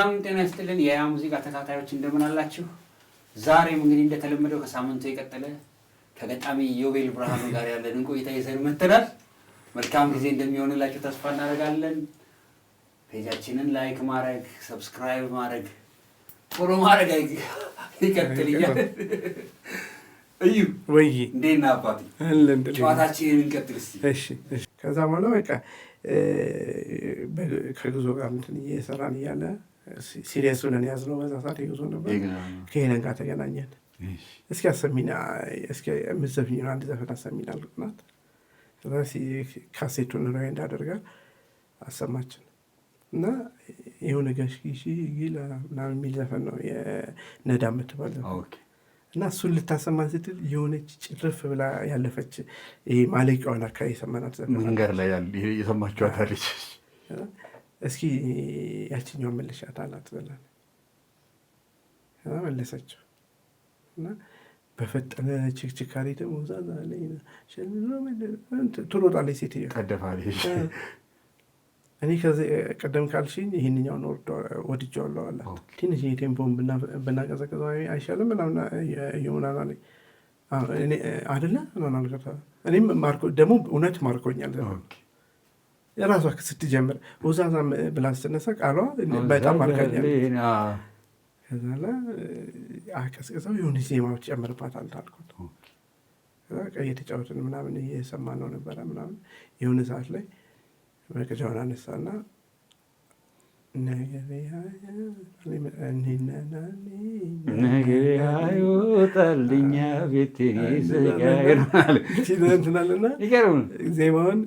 ሰላም ጤና ይስጥልን የያ ሙዚቃ ተከታታዮች እንደምን አላችሁ? ዛሬም እንግዲህ እንደተለመደው ከሳምንቱ የቀጠለ ከገጣሚ ዮቤል ብርሃኑ ጋር ያለን ቆይታ ይዘን መጥተናል። መልካም ጊዜ እንደሚሆንላችሁ ተስፋ እናደርጋለን። ፔጃችንን ላይክ ማድረግ፣ ሰብስክራይብ ማድረግ፣ ፎሎ ማድረግ ይቀጥልኛል። እዩ ወይ እንዴና አባቴ ጨዋታችንን እንቀጥል እስቲ። እሺ ከዛ በኋላ በቃ ከጉዞ ጋር እንትን እየሰራን እያለ ሲሪየስ ሆነን ያዝነው። በዛ ሰዓት የጉዞ ነበር። ከሄለን ጋር ተገናኘን። እስኪ አሰሚና እስኪ የምትዘፍኚውን አንድ ዘፈን አሰሚና አልኩናት። ከዛ ካሴቱን ራይ እንዳደርጋ አሰማችን እና የሆነ ጋሽጊሺ ይላ ምናምን የሚል ዘፈን ነው የነዳ የምትባል ዘፈን እና እሱን ልታሰማን ስትል የሆነች ጭርፍ ብላ ያለፈች ማለቂያዋን አካባቢ የሰማናት ዘፈን መንገድ ላይ የሰማችኋት አለች። እስኪ ያችኛዋን መልሻት አላት ብላን መለሰችው እና በፈጠነ ችክችካሪ ደግሞ ዛዛ ላይ ትሮጣለች ሴትዮ ቀደፋለች። እኔ ከዚህ ቀደም ካልሽኝ ይህንኛውን ወድጄዋለሁ አላት። ትንሽ ቴምፖን ብናቀዘቅዘው አይሻልም ምናምን የሆናና አደለ ናልከታ እኔም ደግሞ እውነት ማርኮኛል። የራሷ ስትጀምር ውዛዛ ብላ ስትነሳ ቃሏ በጣም ማርካኛል። ከዛ አቀዝቅዘው የሆነ ዜማዎች ጨምርባታል አልኩት። እየተጫወትን ምናምን እየሰማን ነው ነበረ ምናምን የሆነ ሰዓት ላይ መቅጃውን አነሳና ነገሬ አይወጣልኛ ቤቴ ዘጋይናልና ዜማውን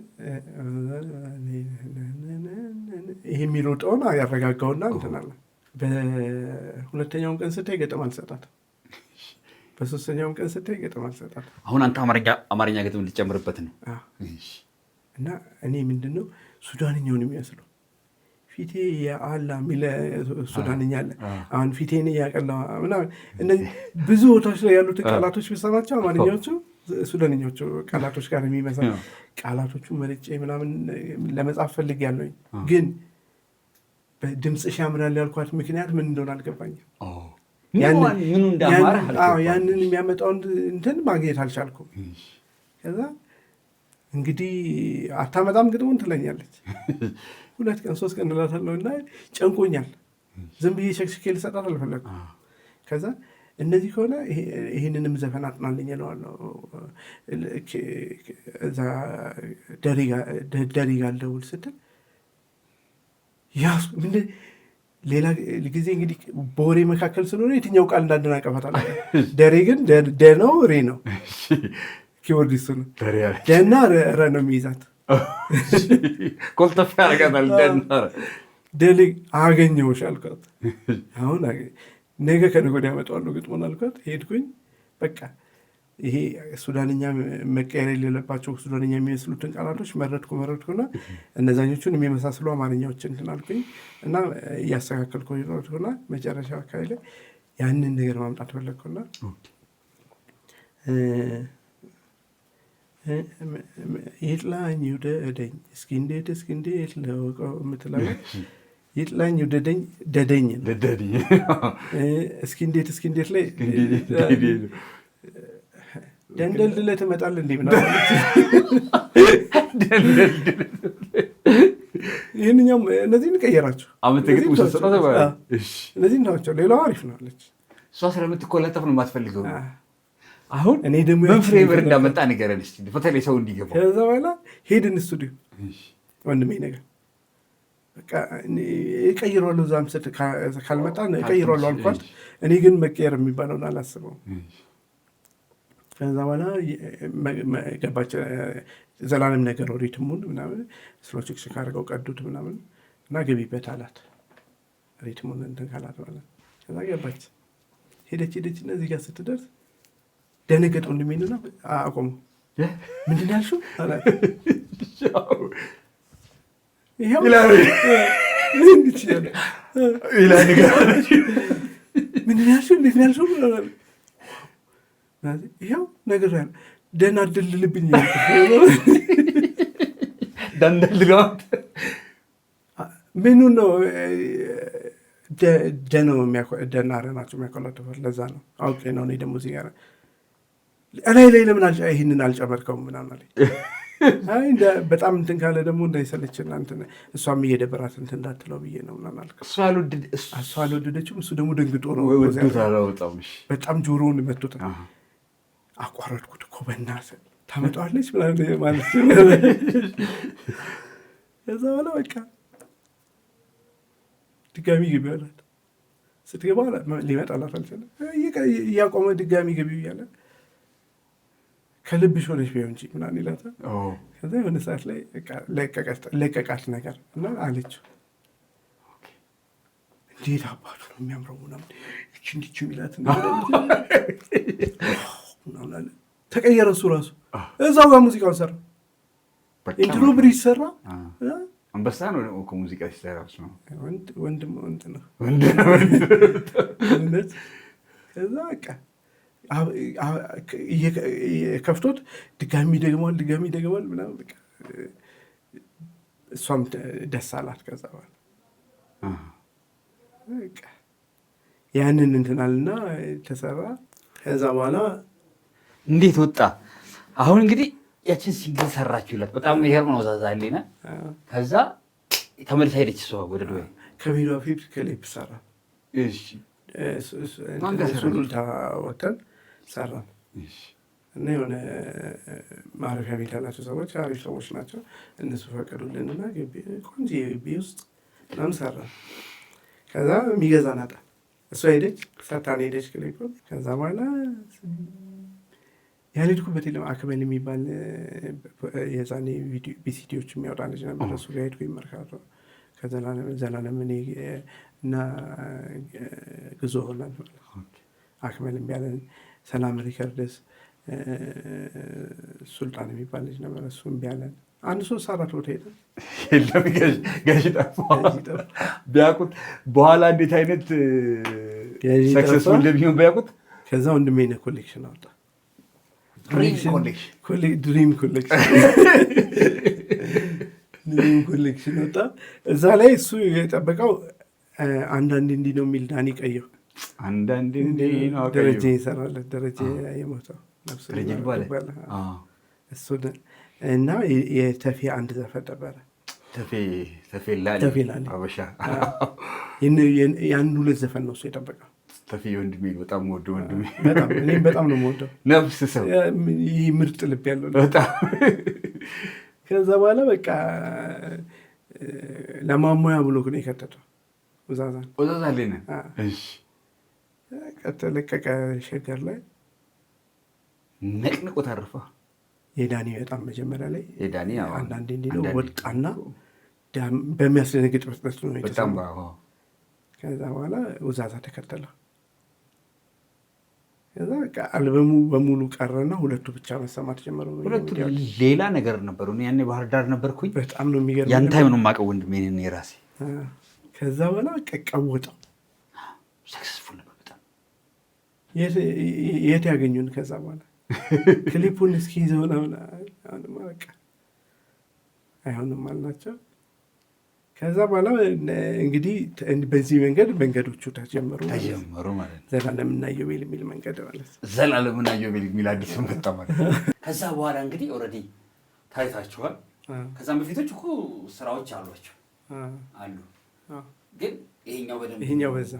ይህ የሚሮጠውን ያረጋጋውና እንትናለ። በሁለተኛውም ቀን ስታይ ገጥም አልሰጣትም። በሶስተኛውም ቀን ስታይ ገጥም አልሰጣትም። አሁን አንተ አማርኛ ገጥም ልትጨምርበት ነው እና እኔ ምንድነው ሱዳንኛውን የሚመስለው ፊቴ የአላ የሚለ ሱዳንኛ አለ። አሁን ፊቴን እያቀላ ምናምን እነዚህ ብዙ ቦታዎች ላይ ያሉት ቃላቶች ብሰማቸው አማርኛዎቹ ሱዳንኛዎቹ ቃላቶች ጋር የሚመሳል ቃላቶቹ መርጬ ምናምን ለመጻፍ ፈልግ ያለኝ ግን በድምፅሽ ያምራል ያልኳት ምክንያት ምን እንደሆነ አልገባኝም። ያንን የሚያመጣውን እንትን ማግኘት አልቻልኩም። ከዛ እንግዲህ አታመጣም ግጥሙን ትለኛለች። 2 ቀን 3 ቀን እላታለሁ እና ጨንቆኛል። ዝም ብዬ ሸክሽኬ ልሰጣት አልፈለግኩም። ከዛ እነዚህ ከሆነ ይህንንም ዘፈን አጥናልኝ እለዋለሁ። እዛ ደሪ ጋር ልደውል ስትል ሌላ ጊዜ እንግዲህ በወሬ መካከል ስለሆነ የትኛው ቃል እንዳደናቀፋታል። ደሬ ግን ደ ነው ሬ ነው ኪቦርዲስቱ ነው። ደና ረ ነው የሚይዛት። ኮልተፍ ያደርጋታል። ደል አገኘሁሽ አልኳት። አሁን ነገ ከነገ ወዲያ አመጣዋለሁ ግጥሙን አልኳት። ሄድኩኝ። በቃ ይሄ ሱዳንኛ መቀየር የሌለባቸው ሱዳንኛ የሚመስሉትን ቃላቶች መረጥኩና እነዛኞቹን የሚመሳስሉ አማርኛዎችን እንትን አልኩኝ እና እያስተካከልኩ ሆና መጨረሻ አካባቢ ላይ ያንን ነገር ማምጣት ፈለግኩና ይጥላኝ ውደደኝ እስኪ እንዴት ለወቀው የምትለው ይጥላኝ ውደደኝ ደደኝ እስኪ እንዴት ላይ ደንደልድለህ ትመጣለህ እንዲህ ምናምን ይህንኛውም እነዚህን ቀየራቸው። እነዚህ ናቸው። ሌላው አሪፍ ነው አለች። እሷ ስለምትኮለጠፍ ነው የማትፈልገው። አሁን እኔ ደግሞ መንፍሬ ብር እንዳመጣ ንገረን እስኪ በተለይ ሰው እንዲገባው። ከዛ በኋላ ሄድን ስቱዲዮ ወንድሜ ነገር በቃ እቀይረዋለሁ እዛም ስል ካልመጣ እቀይረዋለሁ አልኳት። እኔ ግን መቀየር የሚባለውን አላስበውም። ከዛ በኋላ ገባች። ዘላለም ነገር ሪትሙን ምናምን ስሎችክሽ ካደርገው ቀዱት ምናምን እና ገቢበት አላት። ሪትሙን እንትን ካላት በኋላ ከዛ ገባች። ሄደች እና እዚህ ጋር ስትደርስ ደነገጠው። እንደሚልና አቆሙ። ምንድን ያልሽው አላት። ይኸው ምንድን ያልሽው እንዴት ያልሽው ይኸው ነገር ያለ ደህና አደልልብኝ ደንደልለዋት ምኑ ነው ደናረ ናቸው የሚያቆላጥፉት። ለዛ ነው አውቄ ነው። እኔ ደግሞ እዚህ ጋር እላይ ላይ ለምን ይህንን አልጨመርከውም ምናምን አለኝ። በጣም እንትን ካለ ደግሞ እንዳይሰለችና እንትን እሷም እየደበራት እንትን እንዳትለው ብዬ ነው ምናምን አልክ። እሷ አልወደደችም። እሱ ደግሞ ደንግጦ ነው በጣም ጆሮውን መቶት አቋረጥኩት እኮ በእናትህ ታመጣዋለች ማለት ከዛ በኋላ በቃ ድጋሚ ግቢ አላት። ስትገባ ሊመጣላት አልቻለም። እያቆመ ድጋሚ ግቢ እያለ ከልብሽ ሆነች ቢሆን እንጂ ምናምን ይላታል። ከዛ የሆነ ሰዓት ላይ ለቀቃት ነገር እና አለችው እንዴት አባቱ ነው የሚያምረው ምናምን እች እንዲች ሚላት ምናምን ተቀየረ። እሱ ራሱ እዛው ጋር ሙዚቃውን ሰራ። ኢንትሮ ብሪጅ ሰራ። አንበሳ ነው እኮ ሙዚቃ ሲሰራ ነው ወንድም ነው። ከዛ በቃ ከፍቶት ድጋሚ ደግመዋል ምናምን በቃ እሷም ደስ አላት። ከዛ በኋላ በቃ ያንን እንትናልና ተሰራ። ከዛ በኋላ እንዴት ወጣ? አሁን እንግዲህ ያችን ሲንግል ሰራችሁላት። በጣም ይገርም ነው። ዛዛሌና ከዛ ተመልሳ ሄደች እሷ ወደ ዱባይ። ከቪዲዮ ፊት ክሊፕ ሰራ። እሺ ሱሉልታ ወተን ሰራን እና የሆነ ማረፊያ ቤት ያላቸው ሰዎች አሪፍ ሰዎች ናቸው። እነሱ ፈቀዱልንና ቆንጆ ግቢ ውስጥ ምናምን ሰራን። ከዛ የሚገዛ ናጣ እሷ ሄደች፣ ሰታን ሄደች ክሊፕ። ከዛ በኋላ ያልሄድኩበት የለም። አክመል የሚባል የዛኔ ቢሲዲዎች የሚያወጣ ልጅ ነበር። እሱ ጋር ሄድኩኝ መርካቶ። ከዘላለም እኔ እና ግዞ ሆናል አክመል እምቢያለን፣ ሰላም ሪከርድስ፣ ሱልጣን የሚባል ልጅ ነበር። እሱ እምቢያለን። 1-3-4 ቦታ ሄደ። የለም ጋሽ ጠፋ። ቢያውቁት በኋላ እንዴት አይነት ሰክሰስፉል እንደሚሆን ቢያውቁት። ከዛ ወንድሜ ነህ ኮሌክሽን አወጣ። ድሪም ኮሌክሽን ወጣ። እዛ ላይ እሱ የጠበቀው አንዳንድ እንዲህ ነው የሚል ዳኒ ቀየው። አንዳንድ ደረጀ ይሰራለት። ደረጀ የሞተው እሱ እና የተፌ አንድ ዘፈን ነበረ። ተፌ ላሌ ያን 2 ዘፈን ነው እሱ የጠበቀው። ተፌ ወንድሜ በጣም ወደ ወንድሜ እኔም በጣም ነው የምወደው። ነፍስ ሰው ይህ ምርጥ ልብ ያለው በጣም። ከዛ በኋላ በቃ ለማሞያ ብሎ ነው የከተተው ወዛዛሌ ነው። ከተለቀቀ ሸገር ላይ ነቅንቆ ታረፋ። የዳኒ በጣም መጀመሪያ ላይ የዳኒ አንዳንዴ እንዲህ ነው ወጣና በሚያስደነግጥ ፍጥነት ነው የተሰማው። ከዛ በኋላ ውዛዛ ተከተለ። ከዛ አልበሙ በሙሉ ቀረና 2 ብቻ መሰማት ጀመሩ። 2 ሌላ ነገር ነበሩ። ያኔ ባህር ዳር ነበርኩኝ። በጣም ነው የሚገርም። ያን ታይም ነው የማውቀው ወንድሜ ነኝ የራሴ። ከዛ በኋላ ቀወጠው። ሰክሰስፉል ነበር በጣም። የት ያገኙን? ከዛ በኋላ ክሊፑን እስኪ ይዘው ነው በቃ አይሆንም አልናቸው። ከዛ በኋላ እንግዲህ በዚህ መንገዶቹ ተጀመሩ ማለት ነው። ዘላለምና ኢዮቤል የሚል መንገድ ማለት ነው። ዘላለምና ኢዮቤል የሚል አዲስ መጣ ማለት ነው። ከዛ በኋላ እንግዲህ ኦልሬዲ ታይታችኋል። ከዛም በፊቶች እኮ ስራዎች አሏቸው አሉ፣ ግን ይሄኛው በዛ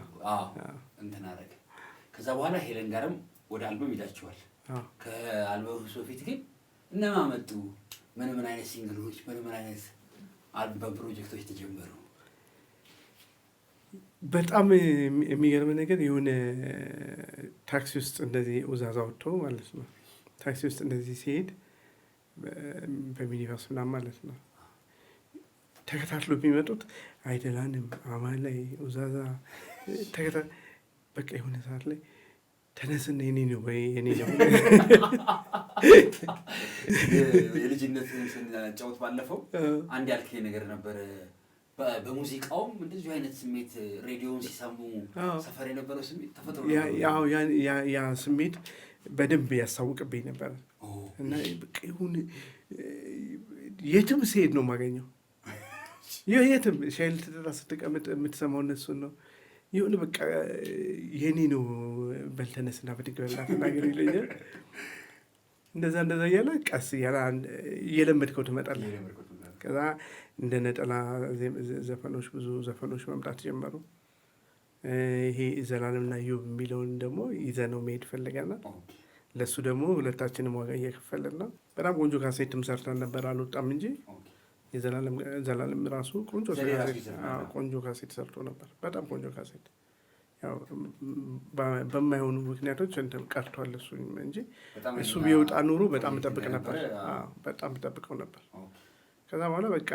እንትን አደረገ። ከዛ በኋላ ሄለን ጋርም ወደ አልበም ሄዳችኋል። ከአልበሙ በፊት ግን እነማን መጡ? ምን አይነት ሲንግሎች፣ ምን አይነት አልበም ፕሮጀክቶች ተጀመሩ? በጣም የሚገርም ነገር የሆነ ታክሲ ውስጥ እንደዚህ ውዛዛ ወጥቶ ማለት ነው። ታክሲ ውስጥ እንደዚህ ሲሄድ በሚኒባስ ምናምን ማለት ነው ተከታትሎ የሚመጡት አይደላንም አማን ላይ ውዛዛ በቃ የሆነ ሰዓት ላይ ተነስና የኔ ነው ወይ የኔ ነው የልጅነት ስንጫወት ባለፈው አንድ ያልከኝ ነገር ነበር። በሙዚቃውም እንደዚሁ አይነት ስሜት ሬዲዮውን ሲሰሙ ሰፈር የነበረው ስሜት ተፈጥሮ ያ ስሜት በደንብ ያስታውቅብኝ ነበር እና በቃ ይሁን የትም ስሄድ ነው የማገኘው። የትም ሻይ ልትጠጣ ስትቀመጥ የምትሰማው እነሱን ነው። የሆነ በቃ የኔ ነው በልተነስና ብድግ በልና ተናገር ይለኛል። እንደዛ እያለ ቀስ እያለ እየለመድከው ትመጣለህ። ከዛ እንደ ነጠላ ዘፈኖች ብዙ ዘፈኖች መምጣት ጀመሩ። ይሄ ዘላለምና ኢዮብ የሚለውን ደግሞ ይዘነው መሄድ ፈለገናል። ለእሱ ደግሞ ሁለታችንም ዋጋ እየከፈልን ነው። በጣም ቆንጆ ካሴትም ሰርተን ነበር፣ አልወጣም እንጂ ዘላለም ራሱ ቆንጆ ካሴት ሰርቶ ነበር። በጣም ቆንጆ ካሴት ያው በማይሆኑ ምክንያቶች እንትን ቀርቷል እሱ እንጂ እሱ ቢወጣ ኑሮ በጣም እጠብቅ ነበር። በጣም እጠብቀው ነበር። ከዛ በኋላ በቃ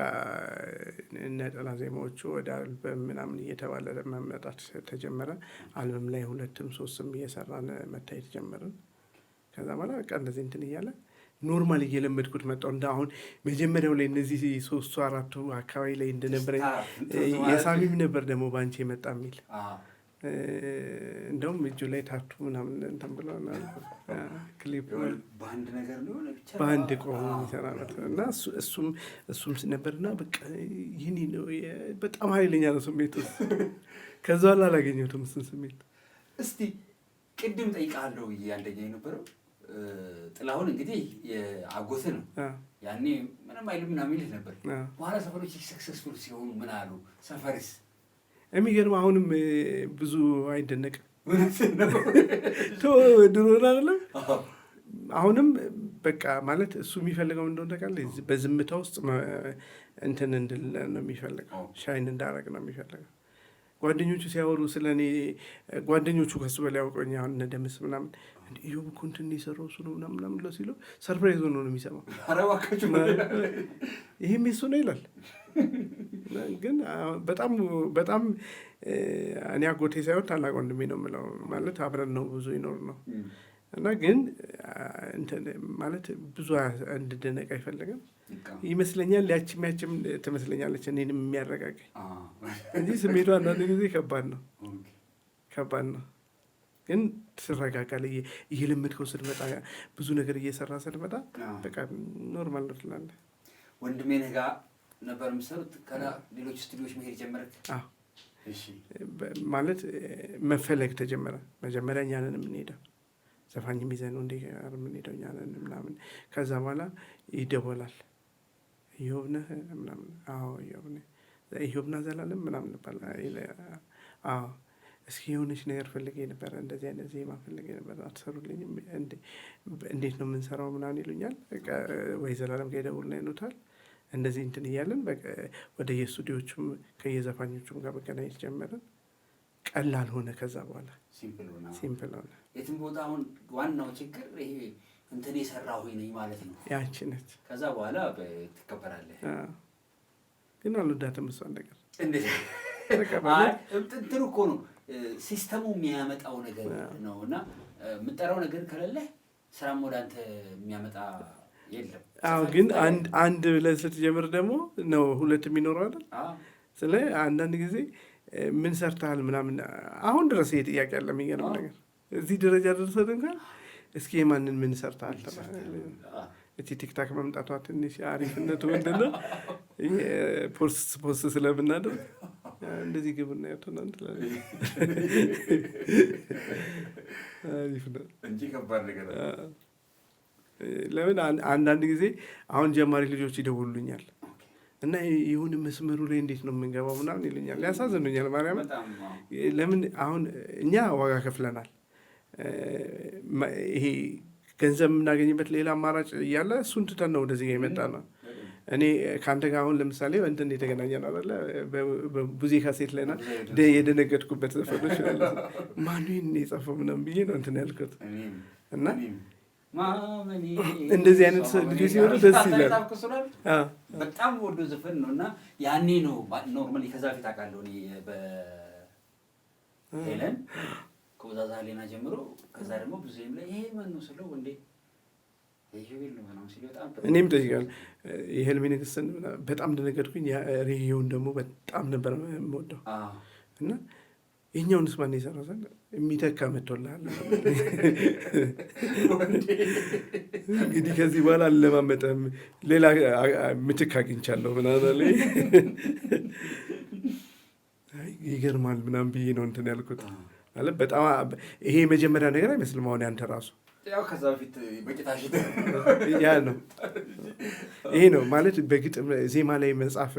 ነጠላ ዜማዎቹ ወደ አልበም ምናምን እየተባለ መመጣት ተጀመረ። አልበም ላይ 2ም 3ም እየሰራን መታየት ጀመርን። ከዛ በኋላ በቃ እንደዚህ እንትን እያለ ኖርማል እየለመድኩት መጣሁ። እንደ አሁን መጀመሪያው ላይ እነዚህ 3 4 አካባቢ ላይ እንደነበረ የሳሚም ነበር ደግሞ በአንቺ የመጣ የሚል እንደውም እጁ ላይ ታቱ ምናምን እንትን ብለውናል። ክሊፕ በአንድ ቆሞ የሚሰራ እና እሱም ነበርና በቃ ይህን ነው በጣም ኃይለኛ ነው ስሜት። ከዛ በኋላ አላገኘሁትም እሱን ስሜት። እስቲ ቅድም ጠይቃለሁ አንደኛ የነበረው ጥላሁን እንግዲህ አጎት ነው። ያኔ ምንም አይልም ምናምን ይልህ ነበር። በኋላ ሰፈሮች ሰክሰስፉል ሲሆኑ ምን አሉ? ሰፈርስ የሚገርም አሁንም ብዙ አይደነቅም። ድሮን አይደለም አሁንም በቃ ማለት እሱ የሚፈልገው እንደሆነ ታውቃለህ። በዝምታ ውስጥ እንትን እንድል ነው የሚፈልገው፣ ሻይን እንዳረግ ነው የሚፈልገው። ጓደኞቹ ሲያወሩ ስለ እኔ ጓደኞቹ ከሱ በላይ ያውቀኝ አሁን እነ ደምስ ምናምን ኢዮብ እኮ እንትን የሰራው እሱ ነው ምናምን ብለው ሲለው ሰርፕራይዝ ሆኖ ነው የሚሰማው። ይህም የሱ ነው ይላል። ግን በጣም እኔ አጎቴ ሳይሆን ታላቅ ወንድሜ ነው የምለው። ማለት አብረን ነው ብዙ ይኖር ነው እና ግን ማለት ብዙ እንድደነቅ አይፈልግም ይመስለኛል። ያችም ትመስለኛለች እኔንም የሚያረጋጋኝ እንጂ ስሜቱ አንዳንድ ጊዜ ከባድ ነው። ግን ትረጋጋለህ። እየለመድከው ስትመጣ ብዙ ነገር እየሰራ ስትመጣ በቃ ኖርማል ነው ትላለህ። ወንድሜ ነህ ጋር ነበር የምትሰሩት? ሌሎች ስቱዲዮች መሄድ ጀመረክ? ማለት መፈለግ ተጀመረ። መጀመሪያ እኛ ነን የምንሄደው፣ ዘፋኝ ይዘን ነው እንደ የምንሄደው እኛ ነን ምናምን። ከዛ በኋላ ይደወላል። ኢዮብ ነህ ምናምን? አዎ ኢዮብ ነህ። ኢዮብና ዘላለም ምናምን ይባላል። አዎ እስኪ የሆነች ነገር ፈልጌ ነበረ፣ እንደዚህ አይነት ዜማ ፈልጌ ነበረ፣ አትሰሩልኝም? እንዴት ነው የምንሰራው ምናምን ይሉኛል። ወይ ዘላለም ጋር ይደውልና ይሉታል። እንደዚህ እንትን እያለን ወደ የስቱዲዮቹም ከየዘፋኞቹም ጋር መገናኘት ጀመርን። ቀላል ሆነ። ከዛ በኋላ ሲምፕል ሆነ። የትም ቦታ አሁን ዋናው ችግር ይሄ እንትን የሰራሁ ነኝ ማለት ነው። ያቺ ነች። ከዛ በኋላ ትከበራለህ። ግን አልወዳትም እሷን ነገር። እንትን እኮ ነው ሲስተሙ የሚያመጣው ነገር ነው። እና የምጠራው ነገር ከሌለ ስራም ወደ አንተ የሚያመጣ የለም። አዎ ግን አንድ ብለህ ስትጀምር ደግሞ ነው 2 የሚኖረው አይደል? ስለ አንዳንድ ጊዜ ምን ሰርተሃል ምናምን አሁን ድረስ ይሄ ጥያቄ አለ። የሚገርም ነገር እዚህ ደረጃ ደርሰን እንኳን እስኪ የማንን ምን ሰርተሃል? እቺ ቲክታክ መምጣቷ ትንሽ አሪፍነቱ ምንድን ነው? ፖስት ስለምናደርግ እንደዚህ ግብና ያቶናል ትላለህ። አሪፍ ነው እንጂ ከባድ ነገር ለምን አንዳንድ ጊዜ አሁን ጀማሪ ልጆች ይደውሉኛል እና ይሁን መስመሩ ላይ እንዴት ነው የምንገባው ምናምን ይሉኛል። ያሳዝኑኛል። ማርያምን ለምን አሁን እኛ ዋጋ ከፍለናል። ይሄ ገንዘብ የምናገኝበት ሌላ አማራጭ እያለ እሱን ትተን ነው ወደዚህ የመጣ ነው። እኔ ከአንተ ጋር አሁን ለምሳሌ እንትን የተገናኘ ነው አይደለ? በቡዜ ካሴት ላይ ና የደነገጥኩበት ዘፈኖች ማን የጻፈው ምናምን ብዬ ነው እንትን ያልኩት እና እንደዚህ አይነት ልጆች ሲሆኑ ደስ ይላል። በጣም ወዶ ዘፈን ነው እና ያኔ ነው ኖርማሊ ከዛ ፊት አውቃለሁ በሄለን ከወዛዛ ሌና ጀምሮ ከዛ ደግሞ ብዙም ላይ ይሄ ማን ነው ስለው እንዴ እኔም ጠይቃለሁ። የሄልሜ ንግስትን በጣም ደነገጥኩኝ። ሬዲዮውን ደግሞ በጣም ነበር የምወደው እና የኛውንስ ማን የሰራው ዘንድ የሚተካ መጥቶልሃል። እንግዲህ ከዚህ በኋላ አልለማመጠም፣ ሌላ ምትክ አግኝቻለሁ ምናምን። ይገርማል ምናምን ብዬ ነው እንትን ያልኩት አለ። በጣም ይሄ የመጀመሪያ ነገር አይመስልም። አሁን ያንተ ራሱ ያው ከዛ በፊት በቂታሽ ያ ነው። ይሄ ነው ማለት በግጥም ዜማ ላይ መጻፍ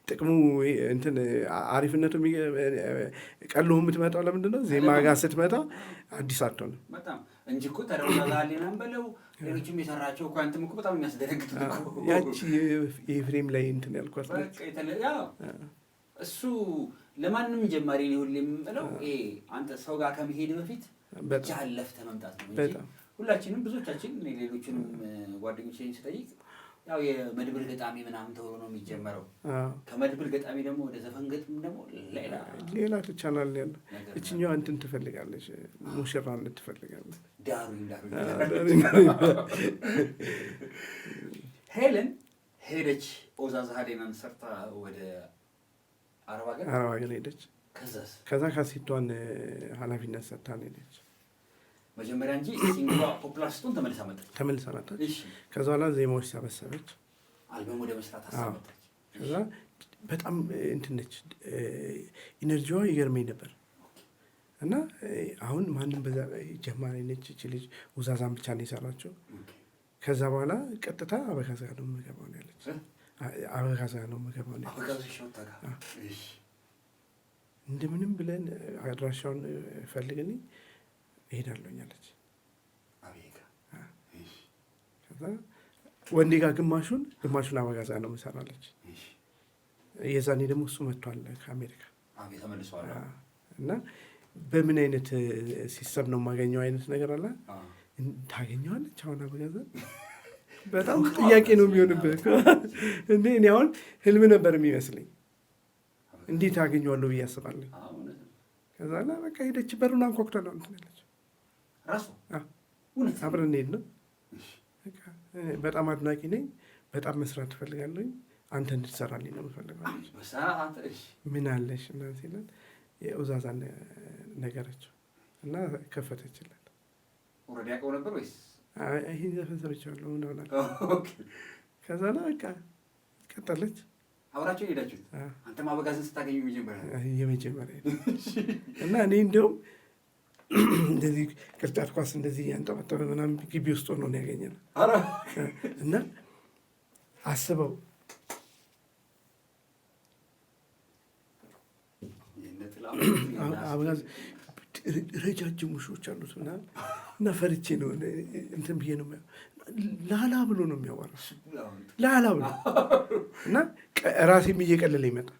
ጥቅሙ እንትን አሪፍነቱ ቀሎ የምትመጣው ለምንድን ነው? ዜማ ጋር ስትመጣ አዲስ አትሆንም በጣም እንጂ እኮ ተረጋጋሊናም በለው ሌሎችም የሰራቸው እኮ አንተም እኮ በጣም የሚያስደነግጥ እኮ ያቺ የፍሬም ላይ እንትን ያልኳት እሱ ለማንም ጀማሪ ሊሆን የምለው ይሄ አንተ ሰው ጋር ከመሄድ በፊት ብቻ ለፍተህ መምጣት ነው እንጂ ሁላችንም ብዙዎቻችን ሌሎችንም ጓደኞቼን ስጠይቅ ያው የመድብል ገጣሚ ምናምን ተብሎ ነው የሚጀመረው። ከመድብል ገጣሚ ደግሞ ወደ ዘፈን ገጥም ደግሞ ሌላ ቻናል ያለው እችኛዋ እንትን ትፈልጋለች፣ ሙሽራነት ትፈልጋለች። ሄለን ሄደች ኦዛዛ ሀዴናን ሰርታ ወደ አረብ ሀገር ሄደች። ከዛ ካሴቷን ኃላፊነት ሰጥታን ሄደች መጀመሪያ እንጂ ሲንግሏ ፖፑላር ስትሆን ተመልሳ መጣች። ከዛ በኋላ ዜማዎች ሰበሰበች፣ አልበም ወደ መስራት አሰበች። ከዛ በጣም እንትን ነች፣ ኢነርጂዋ ይገርመኝ ነበር። እና አሁን ማንም በዛ ጀማሪ ነች እቺ ልጅ፣ ውዛዛን ብቻ ነው የሰራችው። ከዛ በኋላ ቀጥታ አበጋዝ ጋር ነው የምገባው ነው ያለች። አበጋዝ ጋር ነው የምገባው ነው ያለች። እንደምንም ብለን አድራሻውን ፈልግልኝ እሄዳለሁኝ አለች። ከዛ ወንዴ ጋር ግማሹን አበጋዝ ጋር ነው የምሰራለች። የዛኔ ደግሞ እሱ መጥቷል ከአሜሪካ እና በምን አይነት ሲስተም ነው የማገኘው አይነት ነገር አለ። ታገኘዋለች አሁን አበጋዘን በጣም ጥያቄ ነው የሚሆንብህ። እንዴ እኔ አሁን ህልም ነበር የሚመስለኝ፣ እንዴት አገኘዋለሁ ብዬ አስባለሁ። ከዛ ላ በቃ ሄደች፣ በሩን አንኳኩታ ነው እንትን ያለች ራሱ አብረን እንሄድ ነው። በጣም አድናቂ ነኝ፣ በጣም መስራት ትፈልጋለኝ፣ አንተ እንድትሰራልኝ ነው የምፈልገው። ምን አለሽ እና ሲለን የኡዛዛን ነገረችው እና ከፈተችለት። ኦልሬዲ ያውቀው ነበር ወይስ ይሄን ዘፈን ሰርቻለሁ ምናምን? ከዛ ላ በቃ ቀጠለች። አብራችሁ ሄዳችሁት? አንተም አበጋዝን ስታገኙ የመጀመሪያ እና እኔ እንዲያውም እንደዚህ ቅርጫት ኳስ እንደዚህ ያንጠባጠበ ምናምን ግቢ ውስጥ ሆኖ ነው ያገኘነው። እና አስበው አበጋዝ ረጃጅም ውሾች አሉት ምናምን እና ፈርቼ ነው እንትን ብዬ ነው ላላ ብሎ ነው የሚያወራው፣ ላላ ብሎ እና ራሴም እየቀለለ ይመጣ።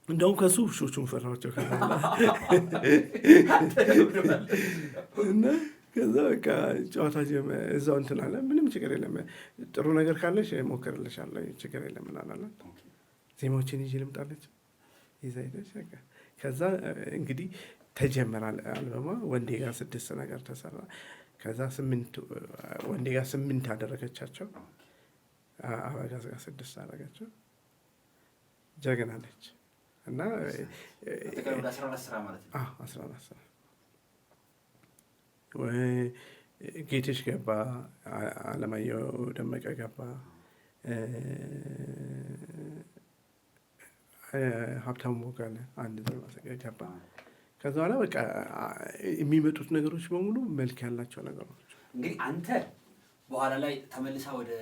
እንደውም ከሱ ውሾቹን ፈራቸው። እና ከዛ በቃ ጨዋታ እዛው እንትን አለ። ምንም ችግር የለም፣ ጥሩ ነገር ካለሽ ሞክርልሻለሁ፣ ችግር የለም ምናምን። ዜማዎችን ይዤ ልምጣለች፣ ይዛ ሄደች። ከዛ እንግዲህ ተጀመራል አልበማ። ወንዴ ጋር 6 ነገር ተሰራ። ከዛ 8 ወንዴ ጋር 8 አደረገቻቸው፣ አበጋዝ ጋር 6 አደረገቻቸው። ጀግና ነች። እና 14 ስራ ማለት ነው። 14 ስራ ጌትሽ ገባ፣ አለማየሁ ደመቀ ገባ፣ ሀብታሙ ሞጋለ አንድ ገባ። ከዛ በኋላ በቃ የሚመጡት ነገሮች በሙሉ መልክ ያላቸው ነገሮች። እንግዲህ አንተ በኋላ ላይ ተመልሳ ወደ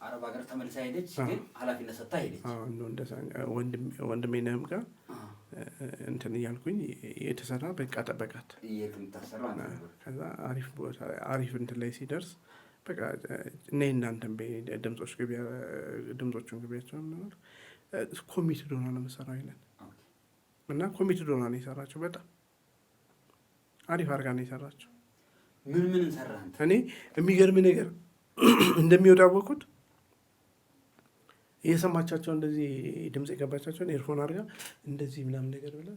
አረብ ሀገር ተመልሳ ሄደች፣ ግን ኃላፊነት ሰጥታ ሄደች። ወንድሜ ነህም ጋር እንትን እያልኩኝ የተሰራ በቃ ጠበቃት። ከዛ አሪፍ ቦታ አሪፍ እንትን ላይ ሲደርስ በቃ እኔ እናንተን ድምፆቹን ግቢያቸው ነበር። ኮሚትድ ሆና ነው የምሰራው ይለን እና ኮሚትድ ሆና ነው የሰራቸው። በጣም አሪፍ አድርጋ ነው የሰራቸው። ምን እንሰራህ አንተ? እኔ የሚገርም ነገር እንደሚወዳወቁት እየሰማቻቸው እንደዚህ ድምፅ የገባቻቸውን ኤርፎን አድርጋ እንደዚህ ምናምን ነገር ብላ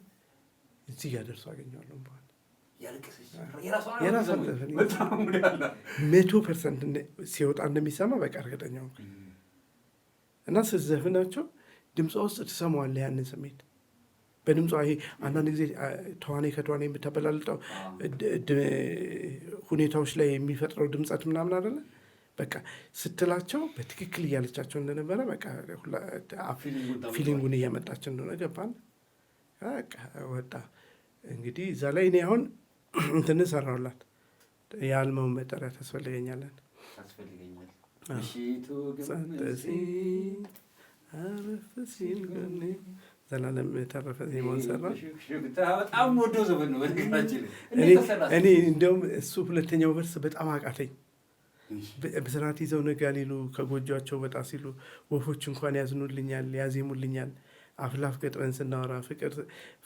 እዚህ ጋር ደርሶ አገኘዋለሁ። በኋላ 100% ሲወጣ እንደሚሰማ በቃ እርግጠኛ እና ስትዘፍናቸው ድምጿ ውስጥ ትሰማዋለህ ያንን ስሜት በድምጿ። ይሄ አንዳንድ ጊዜ ተዋናይ ከተዋናይ የምታበላልጠው ሁኔታዎች ላይ የሚፈጥረው ድምፀት ምናምን አይደለ? በቃ ስትላቸው በትክክል እያለቻቸው እንደነበረ በቃ ፊሊንጉን እያመጣች እንደሆነ ገባን። በቃ ወጣ እንግዲህ እዛ ላይ እኔ አሁን እንትን ሰራሁላት የአልማውን መጠሪያ ታስፈልገኛለን ዘላለም የተረፈ ዜማውን ሰራ። በጣም ወዶ ዘፈን ነው። እኔ እንዲያውም እሱ ሁለተኛው ቨርስ በጣም አቃተኝ። ብስራት ይዘው ነጋ ሊሉ ከጎጇቸው ወጣ ሲሉ ወፎች እንኳን ያዝኑልኛል ያዜሙልኛል አፍላፍ ገጥመን ስናወራ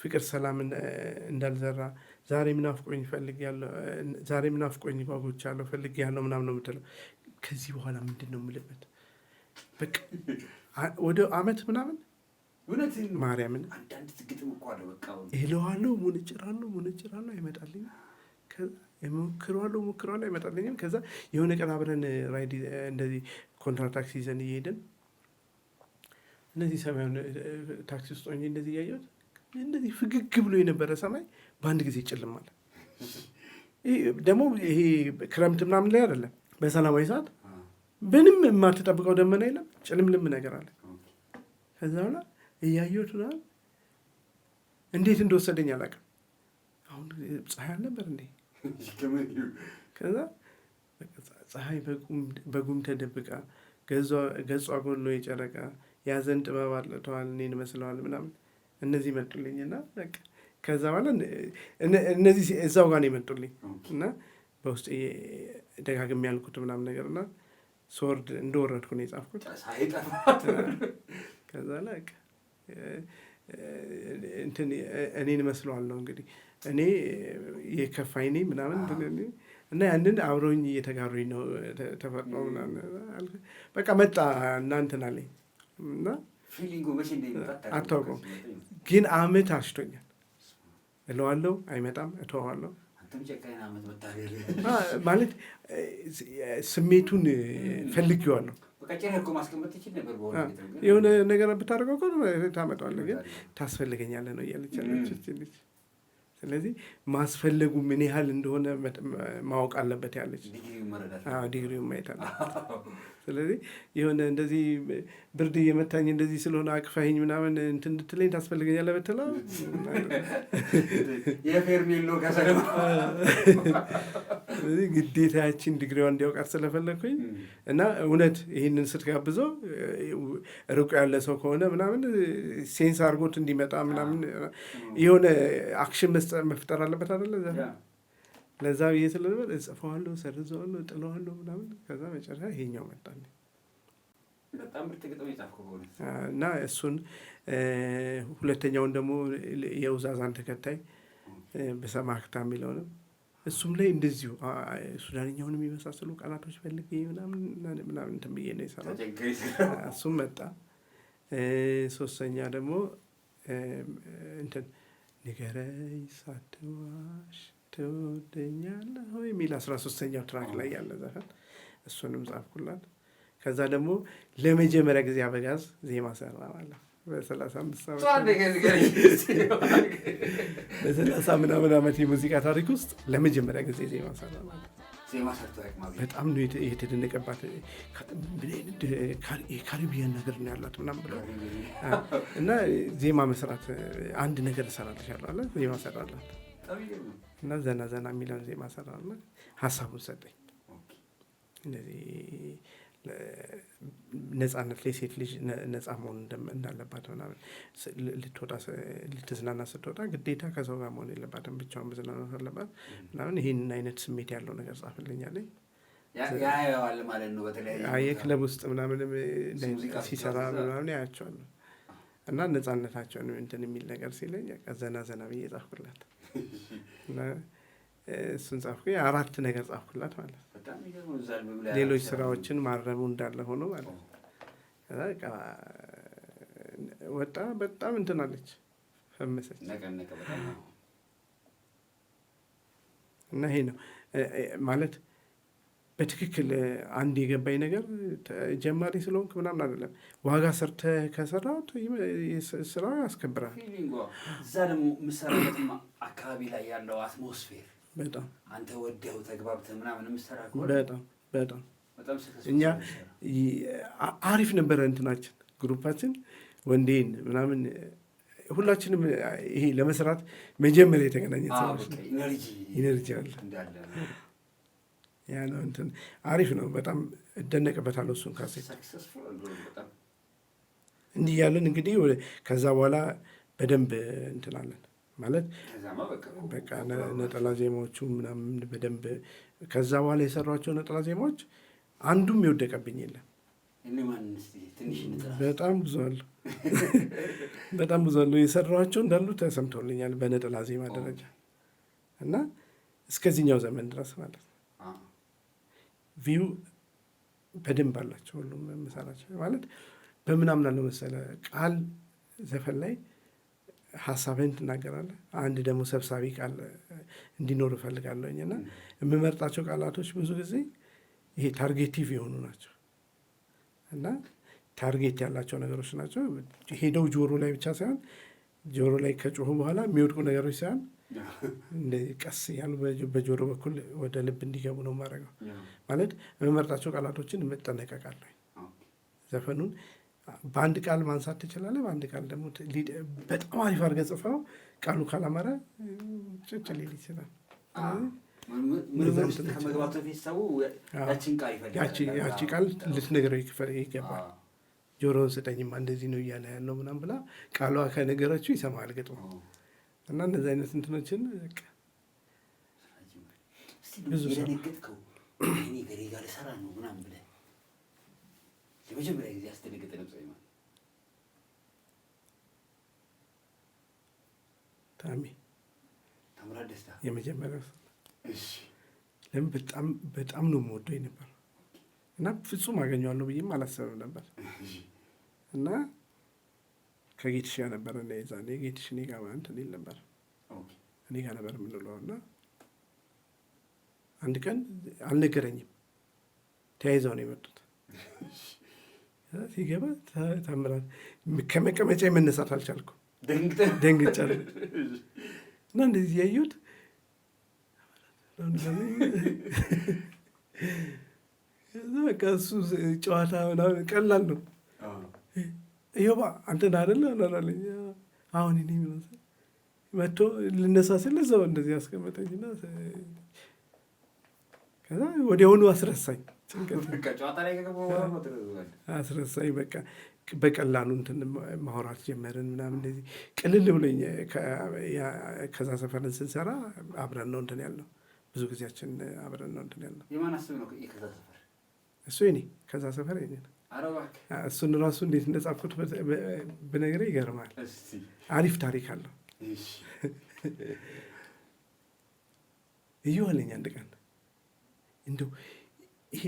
ፍቅር ሰላም እንዳልዘራ ዛሬም ናፍቆኝ ጓጉቻለሁ ፈልጌያለሁ ምናምን ነው የምትለው። ከዚህ በኋላ ምንድን ነው የምልበት? በቃ ወደ አመት ምናምን ማርያምን እለዋለሁ ሙንጭራለሁ አይመጣልኝም። ሞክረዋለሁ አይመጣልኝም። ከዛ የሆነ ቀን አብረን ራይድ እንደዚህ ኮንትራት ታክሲ ይዘን እየሄድን እነዚህ ሰማዩን ታክሲ ውስጥ ሆኜ እንደዚህ እያየሁት እንደዚህ ፍግግ ብሎ የነበረ ሰማይ በአንድ ጊዜ ጭልም አለ። ደግሞ ይሄ ክረምት ምናምን ላይ አይደለም፣ በሰላማዊ ሰዓት ምንም የማትጠብቀው ደመና የለም፣ ጭልምልም ነገር አለ። ከዛ በኋላ እያየሁት ምናምን እንዴት እንደወሰደኝ አላውቅም። አሁን ፀሐይ አልነበር እንዴ? ከዛ ፀሐይ በጉም ተደብቃ ገጿ ጎሎ የጨረቃ ያዘን ጥበብ አለተዋል እኔን መስለዋል ምናምን እነዚህ መጡልኝና በቃ ከዛ በኋላ እነዚህ እዛው ጋር ነው የመጡልኝ እና በውስጥ ደጋግም ያልኩት ምናምን ነገርና ስወርድ እንደወረድኩ ነው የጻፍኩት። ከዛ ላይ እንትን እኔን መስለዋል ነው እንግዲህ እኔ የከፋኝ ነኝ ምናምን እና ያንን አብረውኝ እየተጋሩኝ ነው ተፈጥሮ ምናምን በቃ መጣ እና እንትን አለኝ እና አታውቀውም ግን አመት አሽቶኛል። እለዋለሁ አይመጣም፣ እተዋለሁ ማለት ስሜቱን ፈልጌዋለሁ። የሆነ ነገር ብታደርገው እኮ ታመጣዋለህ፣ ግን ታስፈልገኛለህ ነው እያለች ያለች። ስለዚህ ማስፈለጉ ምን ያህል እንደሆነ ማወቅ አለበት ያለች ዲግሪውን ማየት አለ። ስለዚህ የሆነ እንደዚህ ብርድ እየመታኝ እንደዚህ ስለሆነ አቅፋኝ ምናምን እንትን እንድትለኝ ታስፈልገኛለህ ብትለው የፌርሜሎ ከሰለማ ስለዚህ ግዴታችን ዲግሪዋን እንዲያውቃት ስለፈለግኩኝ እና እውነት ይህንን ስትጋብዘው ርቆ ያለ ሰው ከሆነ ምናምን ሴንስ አድርጎት እንዲመጣ ምናምን የሆነ አክሽን መፍጠር አለበት አይደለ? ለዛ ብዬ ስለነበር እጽፈዋለሁ፣ ሰርዘዋለሁ፣ ጥለዋለሁ ምናምን። ከዛ መጨረሻ ይሄኛው መጣልኝ እና እሱን ሁለተኛውን ደግሞ የውዛዛን ተከታይ በሰማክታ የሚለውንም እሱም ላይ እንደዚሁ ሱዳንኛውን የሚመሳሰሉ ቃላቶች ፈልጌ ምናምን እንትን ብዬ ነው የሰራው። እሱም መጣ። ሶስተኛ ደግሞ እንትን ንገረኝ ሳትዋሽ ትወደኛለህ ወይ የሚል 13ኛው ትራክ ላይ ያለ ዘፈን እሱንም ጻፍኩላት። ከዛ ደግሞ ለመጀመሪያ ጊዜ አበጋዝ ዜማ ሰራ ማለት በ35 ምናምን ዓመት የሙዚቃ ታሪክ ውስጥ ለመጀመሪያ ጊዜ ዜማ ሰራ ማለት በጣም ነው የተደነቀባት። የካሪቢያን ነገር ነው ያላት ምናምን ብለው እና ዜማ መስራት አንድ ነገር እሰራልሻለሁ አለ። ዜማ ሰራላት እና ዘና ዘና የሚለውን ዜማ ሰራላት። ሀሳቡን ሰጠኝ እንደዚህ ነፃነት ላይ ሴት ልጅ ነፃ መሆን እንዳለባት ምናምን ልትዝናና ስትወጣ ግዴታ ከሰው ጋር መሆን የለባትም፣ ብቻውን መዝናናት አለባት ምናምን። ይህንን አይነት ስሜት ያለው ነገር ጻፍልኛለኝ። ያየዋል ማለት ነው። በተለያየ ክለብ ውስጥ ምናምን ሲሰራ ምናምን ያያቸዋለሁ እና ነፃነታቸውን እንትን የሚል ነገር ሲለኝ ዘና ዘና ብዬ ጻፍኩላት እና እሱን ጻፍኩኝ። 4 ነገር ጻፍኩላት ማለት ነው። ሌሎች ስራዎችን ማረሙ እንዳለ ሆኖ ማለት ነው። ከዛ ወጣ። በጣም እንትን አለች፣ ፈመሰች እና ይሄ ነው ማለት በትክክል አንድ የገባኝ ነገር ጀማሪ ስለሆንክ ምናምን አይደለም። ዋጋ ሰርተህ ከሰራው ስራው ያስከብራል። እዛ ደግሞ የምሰራበትም አካባቢ ላይ ያለው አትሞስፌር በጣም አንተ ወደው ተግባብተህ ምናምን የምሰራ በጣም እኛ አሪፍ ነበረ እንትናችን ግሩፓችን ወንዴን ምናምን ሁላችንም ይሄ ለመስራት መጀመሪያ የተገናኘ ሰዎች ኢነርጂ አለ ያ ነው እንትን አሪፍ ነው። በጣም እደነቅበታለሁ እሱን ካሴት እንዲህ ያለን እንግዲህ ከዛ በኋላ በደንብ እንትናለን ማለት በቃ ነጠላ ዜማዎቹ ምናምን በደንብ ከዛ በኋላ የሰሯቸው ነጠላ ዜማዎች አንዱም የወደቀብኝ የለም። በጣም ብዙ አሉ በጣም ብዙ አሉ የሰሯቸው እንዳሉ ተሰምቶልኛል በነጠላ ዜማ ደረጃ እና እስከዚህኛው ዘመን ድረስ ማለት ነው። ቪው በደንብ አላቸው ሁሉም መሰራቸው ማለት በምን አምናለሁ መሰለህ ቃል ዘፈን ላይ ሀሳብህን ትናገራለህ። አንድ ደግሞ ሰብሳቢ ቃል እንዲኖር እፈልጋለሁኝ እና የምመርጣቸው ቃላቶች ብዙ ጊዜ ይሄ ታርጌቲቭ የሆኑ ናቸው እና ታርጌት ያላቸው ነገሮች ናቸው። ሄደው ጆሮ ላይ ብቻ ሳይሆን ጆሮ ላይ ከጮሁ በኋላ የሚወድቁ ነገሮች ሳይሆን እንደዚህ ቀስ ያሉ በጆሮ በኩል ወደ ልብ እንዲገቡ ነው የማደርገው። ማለት የምመርጣቸው ቃላቶችን እጠነቀቃለሁ። ዘፈኑን በአንድ ቃል ማንሳት ትችላለህ፣ በአንድ ቃል ደግሞ በጣም አሪፍ አድርገህ ጽፈው ቃሉ ካላማረ ጭጭ ሊል ይችላል። ያቺ ቃል ልትነግረው ይገባል። ጆሮውን ስጠኝማ እንደዚህ ነው እያለ ያለው ምናምን ብላ ቃሏ ከነገረችው ይሰማል ግጥሙ እና እነዚህ አይነት እንትኖችን ብዙ የመጀመሪያ ጊዜ ያስደነገጠ ድምፃዊ ማለት ታምራት ደስታ የመጀመሪያው ለምን በጣም ነው የምወደው ነበር እና ፍጹም አገኘዋለሁ ብዬም አላሰብም ነበር እና ከጌትሽ ጋር ነበረ እና የዛኔ ጌትሽ እኔ ጋር እንትን ይል ነበር እኔ ጋር ነበር የምንውለው እና አንድ ቀን አልነገረኝም ተያይዘው ነው የመጡት። ሲገባ ታምራት ከመቀመጫ መነሳት አልቻልኩም፣ ደንግጫለሁ እና እንደዚህ ያየሁት በቃ እሱ ጨዋታ ምናምን ቀላል ነው። ይኸውባ አንተን አይደለ አላለኝ። አሁን እኔ መጥቶ ልነሳ ስል እዛው እንደዚህ አስቀመጠኝና ከዛ ወዲያውኑ አስረሳኝ፣ አስረሳኝ። በቃ በቀላሉ እንትን ማውራት ጀመርን ምናምን እንደዚህ ቅልል ብሎኝ። ከዛ ሰፈርን ስንሰራ አብረን ነው እንትን ያልነው፣ ብዙ ጊዜያችን አብረን ነው እንትን ያልነው። እሱ የኔ ከዛ ሰፈር የኔ ነው። እሱን ራሱ እንዴት እንደጻፍኩት ብነግርህ ይገርማል። አሪፍ ታሪክ አለው። እዩ አለኝ አንድ ቀን እንደው ይሄ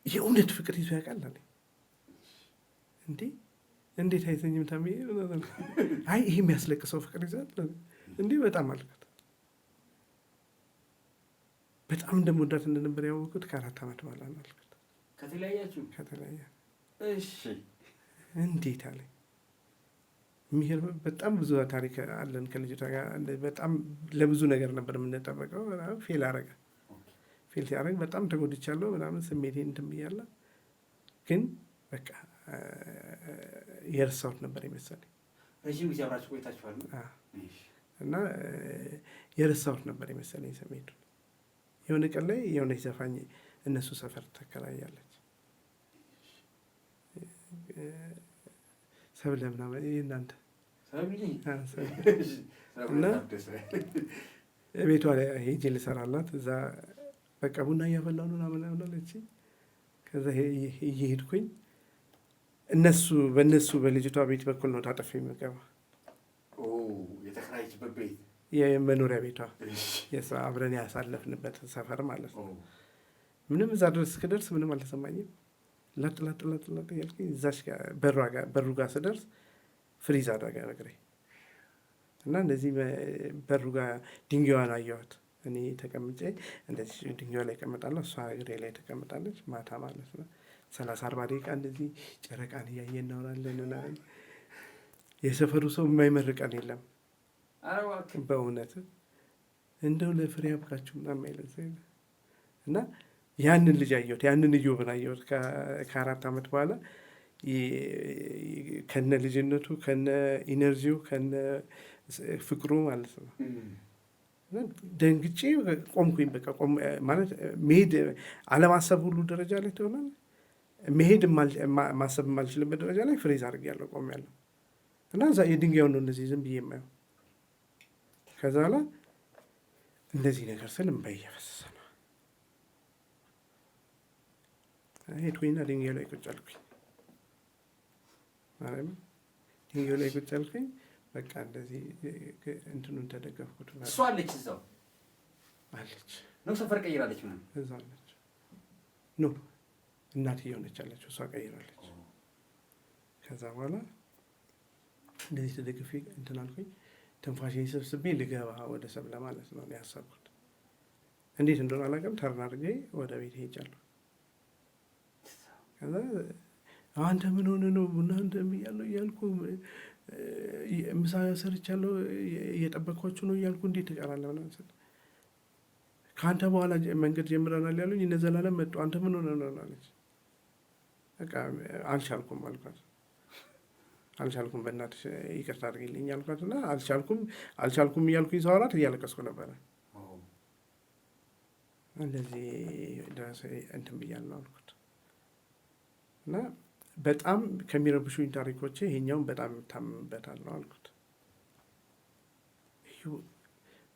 የእውነት ፍቅር ይዞ ያውቃል አለኝ። እንዴት አይተኝም ታሜ? አይ ይሄ የሚያስለቅሰው ፍቅር ይዛል እንዴ? በጣም አልኩት። በጣም እንደምወዳት እንደነበር ያወቅሁት ከ4 ዓመት በኋላ ነው አልኩት። ከተለያያችሁ? ከተለያየ። እሺ። እንዴት አለኝ። የሚገርም በጣም ብዙ ታሪክ አለን ከልጅቷ ጋር። በጣም ለብዙ ነገር ነበር የምንጠበቀው። ፌል አረገ። ፌል ሲያደርግ በጣም ተጎድቻለሁ ምናምን ስሜቴን እንትን ብያለሁ። ግን በቃ የረሳሁት ነበር የመሰለኝ። ረዥም ጊዜ አብራችሁ ቆይታችኋል እና የረሳሁት ነበር የመሰለኝ ስሜቱን። የሆነ ቀን ላይ የሆነች ዘፋኝ እነሱ ሰፈር ተከራያለች። ሰብለ ምናምን እናንተ እና ቤቷ ላይ ሄጄ ልሰራላት እዛ በቃ ቡና እያፈላሁ ነው ምናምን አለች። ከዛ እየሄድኩኝ በእነሱ በልጅቷ ቤት በኩል ነው ታጠፍ የሚገባ የተከራየችበት ቤት የመኖሪያ ቤቷ አብረን ያሳለፍንበት ሰፈር ማለት ነው። ምንም እዛ ድረስ እስክደርስ ምንም አልተሰማኝም። ለጥ እያልኩኝ እዛች በሩ ጋር ስደርስ ፍሪዝ አደረገ እግሬ እና እንደዚህ በሩ ጋር ድንጋዩን አየኋት። እኔ ተቀምጬ እንደዚህ ድንጋዩ ላይ እቀመጣለሁ፣ እሷ እግሬ ላይ ተቀምጣለች። ማታ ማለት ነው 30-40 ደቂቃ እንደዚህ ጨረቃን እያየ እናወራለን። የሰፈሩ ሰው የማይመርቀን የለም በእውነት እንደው ለፍሬ ያብቃችሁ ምናምን አይለን እና ያንን ልጅ አየሁት፣ ያንን እዮብን አየሁት ከ4 ዓመት በኋላ ከነ ልጅነቱ ከነ ኢነርጂው ከነ ፍቅሩ ማለት ነው። ደንግጬ ቆምኩኝ። በቃ ማለት መሄድ አለማሰብ ሁሉ ደረጃ ላይ ትሆናል። መሄድ ማሰብ የማልችልበት ደረጃ ላይ ፍሬዝ አድርጌያለሁ፣ ቆሜያለሁ። እና እዛ የድንጋዩን ነው እንደዚህ ዝም ብዬ የማየው። ከዛ በኋላ እንደዚህ ነገር ስል እምባዬ እየፈሰሰ ነው። ሄድኩኝና ድንጋዩ ላይ ቁጭ አልኩኝ። ድንጋዩ ላይ ቁጭ አልኩኝ። በቃ እንደዚህ እንትኑን ተደገፍኩት። እሷ አለች እዛው አለች ነው ሰፈር ቀይራለች ምናምን እዛ አለች ኖ እናትየው ነች አለችው። እሷ ቀይራለች። ከዛ በኋላ እንደዚህ ተደግፌ እንትን አልኩኝ። ትንፋሽን ሰብስቤ ልገባ ወደ ሰብለ ማለት ነው ያሰብኩት። እንዴት እንደሆነ አላውቅም። ተርን አድርጌ ወደ ቤት ሄጃለሁ። ከዛ አንተ ምን ሆነ ነው ቡና እንደምያለሁ እያልኩ ምሳ ሰርቻለሁ እየጠበቅኳችሁ ነው እያልኩ እንዴት ትቀራለህ ምናምን ስል ከአንተ በኋላ መንገድ ጀምረናል ያሉኝ እነ ዘላለም መጡ። አንተ ምን ሆነ ነው አለች። በቃ አልቻልኩም አልኳት። አልቻልኩም በእናትሽ ይቅርታ አድርጊልኝ አልኳት እና አልቻልኩም እያልኩኝ ሳወራት እያለቀስኩ ነበረ። እንደዚህ ድረስ እንትን ብያለሁ አልኩት እና በጣም ከሚረብሹኝ ታሪኮቼ ይሄኛውን በጣም ታምንበታለሁ አልኩት።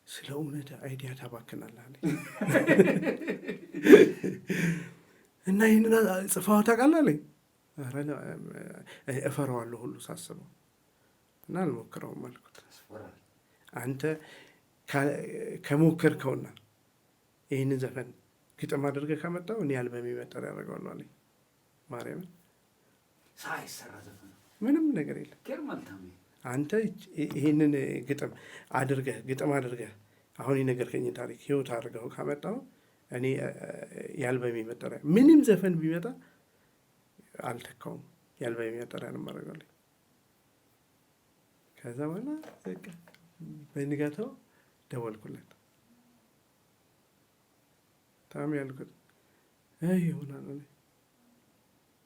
ስለ እውነት አይዲያ ታባክናለህ አለኝ እና ይህንን ጽፋው ታውቃለህ አለኝ። እፈራዋለሁ ሁሉ ሳስበው እና አልሞክረውም አልኩት። አንተ ከሞከርከውና ይህንን ዘፈን ግጥም አድርገህ ካመጣው እኔ አልበሜ መጠሪያ ያደርገዋለሁ አለኝ። ማርያምን ሳይሰራ ዘፈን ምንም ነገር የለም። አንተ ይህንን ግጥም አድርገህ አሁን የነገርከኝ ታሪክ ህይወት አድርገው ካመጣው እኔ የአልበሜ መጠሪያ ምንም ዘፈን ቢመጣ አልተካውም። የአልበሜ መጠሪያ ነው የማደርገው። ከዛ በኋላ በንጋታው ደወልኩለት። ታሚ ያልኩት ይሆናል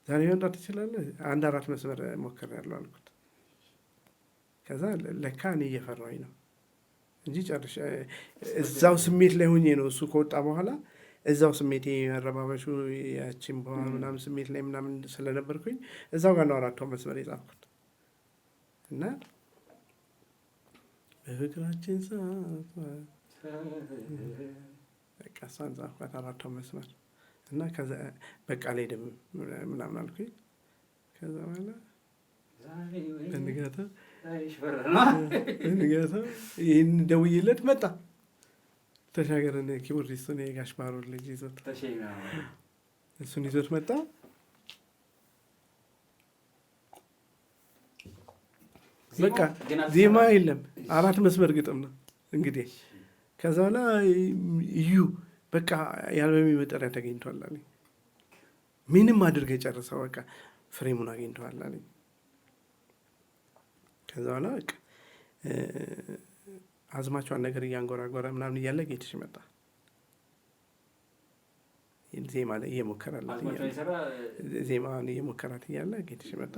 ዛሬ መምጣት ትችላለህ? 1-4 መስመር ሞክሬያለሁ አልኩት። ከዛ ለካ እኔ እየፈራሁኝ ነው እንጂ ጨርሼ እዛው ስሜት ላይ ሆኜ ነው። እሱ ከወጣ በኋላ እዛው ስሜት የመረባበሹ ያቺን በኋላ ምናምን ስሜት ላይ ምናምን ስለነበርኩኝ እዛው ጋር ነው 4 መስመር የጻፍኩት እና በፍቅራችን ሰዓት በቃ እሷን ጻፍኳት 4 መስመር እና ከዛ በቃ ላይ ደም ምናምን አልኩኝ። ከዛ በኋላ እንጋታ ይህን ደውዬለት መጣ። ተሻገረን ኪቦርዲስቱን የጋሽ ባህሩን ልጅ ይዞት እሱን ይዞት መጣ። በቃ ዜማ የለም 4 መስመር ግጥም ነው እንግዲህ። ከዛ በኋላ እዩ በቃ የአልበሜ መጠሪያ ተገኝቷል አለኝ። ምንም አድርገህ ጨርሰው በቃ ፍሬሙን አግኝተዋል አለኝ። ከዛ በኋላ በቃ አዝማቿን ነገር እያንጎራጎረ ምናምን እያለ ጌትሽ መጣ። ዜማ ላይ እየሞከራላት ዜማዋን እየሞከራት እያለ ጌትሽ መጣ።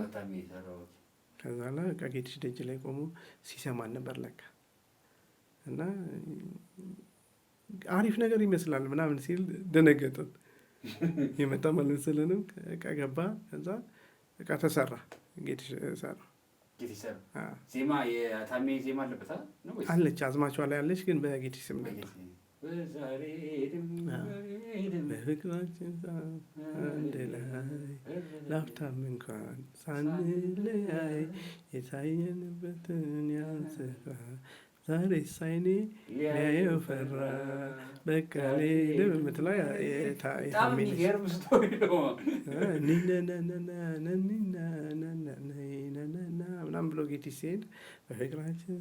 ከዛ በኋላ በቃ ጌትሽ ደጅ ላይ ቆሞ ሲሰማን ነበር ለካ እና አሪፍ ነገር ይመስላል ምናምን ሲል ደነገጥን። የመጣ አልመሰለንም። እቃ ገባ። ከዛ እቃ ተሰራ። ጌትሽ ሰራ። ዜማ የታሜ ዜማ አለበት አለች፣ አዝማቿ ላይ አለች፣ ግን በጌትሽ ስም ነበር። በፍቅራችን አንድ ላይ ላፍታም እንኳን ሳንለያይ የታየንበትን ያንስፋ ዛሬ ሳይኔ ሊያየው ፈራ በቃ ሌለም የምትለው ምናምን ብሎ ጌትሽ ሲሄድ በፍቅራችን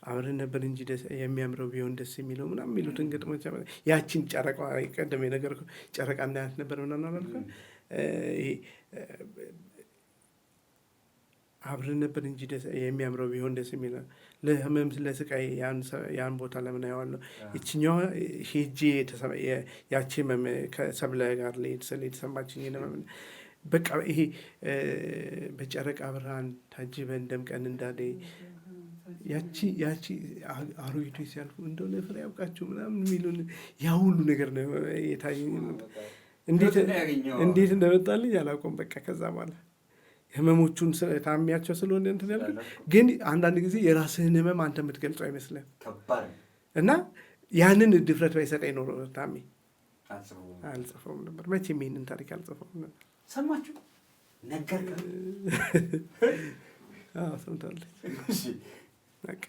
አብረን ነበር እንጂ የሚያምረው ቢሆን ደስ የሚለው ምናምን የሚሉትን ግጥሞች ያችን ጨረቃ ቀደም የነገርኩህ ጨረቃ እንዳያት ነበር ምናምን አላልኩም። አብረን ነበር እንጂ የሚያምረው ቢሆን ደስ የሚለው ለህመም ለስቃይ ያን ቦታ ለምን አየዋለሁ? ይችኛዋ ሄጄ ያቺ ህመም ከሰብለ ጋር ልሄድ ስል የተሰማችኝ ህመም በቃ ይሄ በጨረቃ ብርሃን ታጅበን ደምቀን እንዳለ ያቺ አሮጊቶች ሲያልፉ እንደው ለፍሬ ያውቃችሁ ምናምን የሚሉን ያ ሁሉ ነገር ነው የታየኝ። እንዴት እንደመጣልኝ አላውቅም። በቃ ከዛ በኋላ ህመሞቹን ታሚያቸው ስለሆነ እንትን ያልኩት ግን አንዳንድ ጊዜ የራስህን ህመም አንተ የምትገልጸው አይመስልህም እና ያንን ድፍረት ባይሰጠኝ ኖሮ ታሜ አልጽፈውም ነበር። መቼም ይሄንን ታሪክ አልጽፈውም ነበር። ሰማችሁ ነገር ሰምታለች። በቃ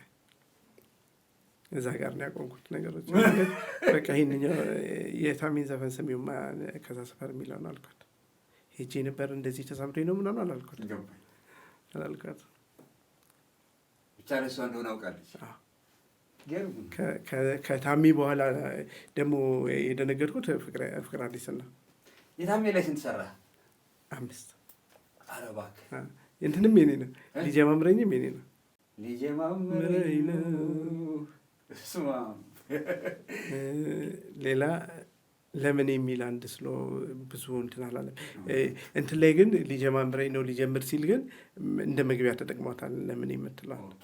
እዛ ጋር ነው ያቆምኩት ነገሮች። በቃ ይሄንኛው የታሜን ዘፈን ስሚውማ ከዛ ሰፈር የሚለው ነው አልኳት። ሄጄ ነበር እንደዚህ ተሰምቶኝ ነው ምናምን አላልኳት። ብቻ ለእሷ እንደሆነ አውቃለች። ከታሜ በኋላ ደግሞ የደነገጥኩት ፍቅር አዲስና የታሜ ላይ ስንት ሰራ? 5 ኧረ እባክህ እንትንም የኔ ነው። ሊጀማምረኝም የኔ ነው። ሊጀማምረኝ ነው። ሌላ ለምን የሚል አንድ ስሎ ብዙ እንትን አላለም። እንትን ላይ ግን ሊጀማምረኝ ነው ሊጀምር ሲል ግን እንደ መግቢያ ተጠቅሟታል። ለምን የምትለዋል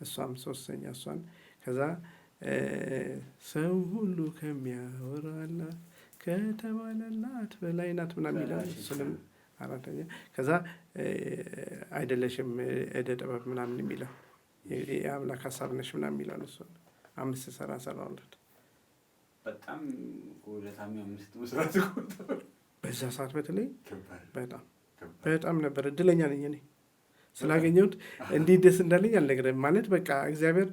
እሷም 3ኛ እሷን ከዛ ሰው ሁሉ ከሚያወራላት ከተባለላት በላይ ናት ምናምን ይላል። እሱንም 4ኛ ከዛ አይደለሽም እደ ጥበብ ምናምን የሚለው የአምላክ ሀሳብ ነሽ ምናምን የሚለው እሱ 5 ሰራሁለት። በጣም ለታሜ 5 መስራት በዛ ሰዓት በተለይ በጣም ነበር። እድለኛ ነኝ እኔ ስላገኘሁት። እንዴት ደስ እንዳለኝ አልነግርህም። ማለት በቃ እግዚአብሔር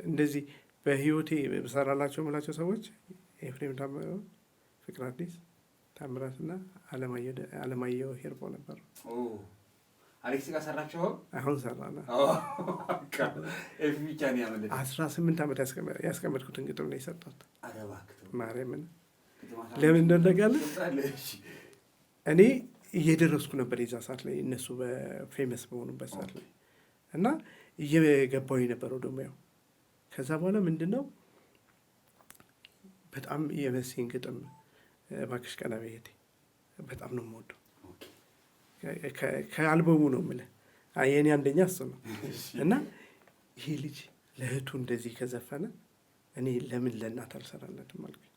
እንደዚህ በህይወቴ ብሰራላቸው የምላቸው ሰዎች ኤፍሬም ታምሩ፣ ፍቅር አዲስ፣ ታምራትና አለማየሁ ሄርቦ ነበሩ። አሌክስ ጋር ሰራቸው። አሁን ሰራና ብቻ ነው ያመለጠ 18 ዓመት ያስቀመጥኩትን ግጥም ነው የሰጠሁት። ማርያምን ለምን እንደነቃለህ እኔ እየደረስኩ ነበር የዛ ሰዓት ላይ እነሱ በፌመስ በሆኑበት ሰዓት ላይ እና እየገባው የነበረው ደግሞ ያው ከዛ በኋላ ምንድን ነው በጣም የመሲን ግጥም እባክሽ ቀና በይ በጣም ነው የምወደው። ከአልበሙ ነው የምልህ የእኔ አንደኛ እሱ ነው እና ይሄ ልጅ ለእህቱ እንደዚህ ከዘፈነ እኔ ለምን ለእናት አልሰራለትም አልኩኝ።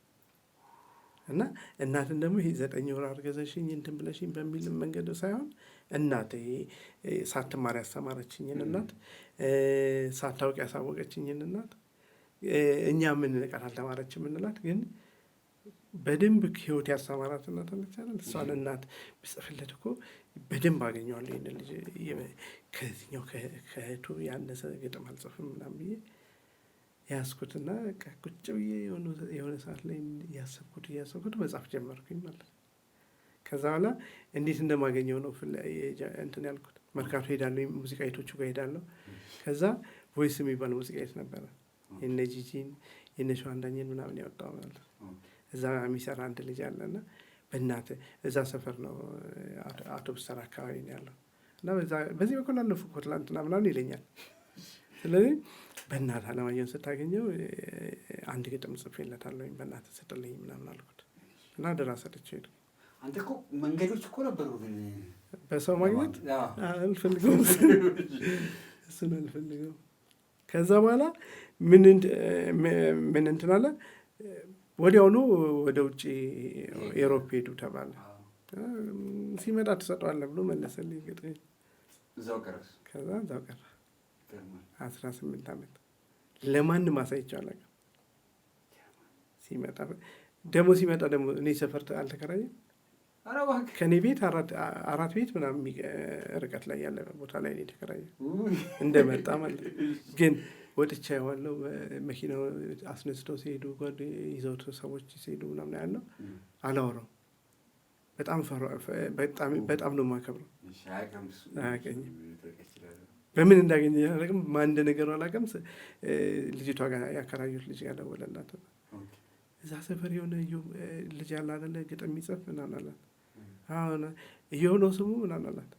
እና እናትን ደግሞ ይሄ 9 ወር አርገዘሽኝ እንትን ብለሽኝ በሚል መንገድ ሳይሆን እናት ሳትማር ያስተማረችኝን እናት ሳታውቅ ያሳወቀችኝን እናት እኛ ምን ነገር አልተማረችም እንላት ግን በደንብ ህይወት ያስተማራት እናት አለቻለን። እሷን እናት ብጽፍለት እኮ በደንብ አገኘዋለሁ ይህን ልጅ ከዚህኛው ከእህቱ ያነሰ ግጥም አልጽፍም ምናምን ብዬ ያስኩትና ቁጭ ብዬ የሆነ ሰዓት ላይ እያሰብኩት መጻፍ ጀመርኩኝ ማለት ነው። ከዛ በኋላ እንዴት እንደማገኘው ነው እንትን ያልኩት። መርካቶ ሄዳለሁ፣ ሙዚቃ ቤቶቹ ጋር ሄዳለሁ። ከዛ ቮይስ የሚባል ሙዚቃ ቤት ነበረ የነ ጂጂን የነ ሸዋንዳኝን ምናምን ያወጣው ማለት ነው። እዛ የሚሰራ አንድ ልጅ አለና በእናትህ እዛ ሰፈር ነው አውቶቡስ ተራ አካባቢ ነው ያለው እና በዚህ በኩል አለፉ እኮ ትላንትና ምናምን ይለኛል። ስለዚህ በእናትህ አለማየሁን ስታገኘው አንድ ግጥም ጽፌለታለሁ በእናትህ ስጥልኝ ምናምን አልኩት እና አደራ ሰጥቼው ሄድኩ። አንተ እኮ መንገዶች እኮ ነበሩ ግን በሰው ማግኘት አልፈልገውም፣ እሱን አልፈልገውም። ከዛ በኋላ ምን እንትን አለ ወዲያውኑ ወደ ውጭ ኤሮፕ ሄዱ ተባለ። ሲመጣ ትሰጠዋለህ ብሎ መለሰልኝ ግጥም። ከዛ እዛው ቀረ 18 ዓመት ለማንም አሳይቼው አላውቅም። ሲመጣ ደግሞ እኔ ሰፈር አልተከራየም። ከእኔ ቤት 4 ቤት ምናምን ርቀት ላይ ያለ ቦታ ላይ ነው የተከራየ እንደመጣ ማለት ግን ወጥቻ ያዋለው መኪናው አስነስተው ሲሄዱ ይዘውት ሰዎች ሲሄዱ ምናምን ያለው አላወራው። በጣም ነው የማከብረው። አያውቅኝም። በምን እንዳገኘ አላውቅም። ማን እንደነገረው አላውቅም። ልጅቷ ጋር ያከራዩት ልጅ ጋር ደወለላት። እዛ ሰፈር የሆነ ልጅ ያለ አይደለ ግጥም የሚጽፍ ምናምን አላት። አሁን እየሆነው ስሙ ምናምን አላት።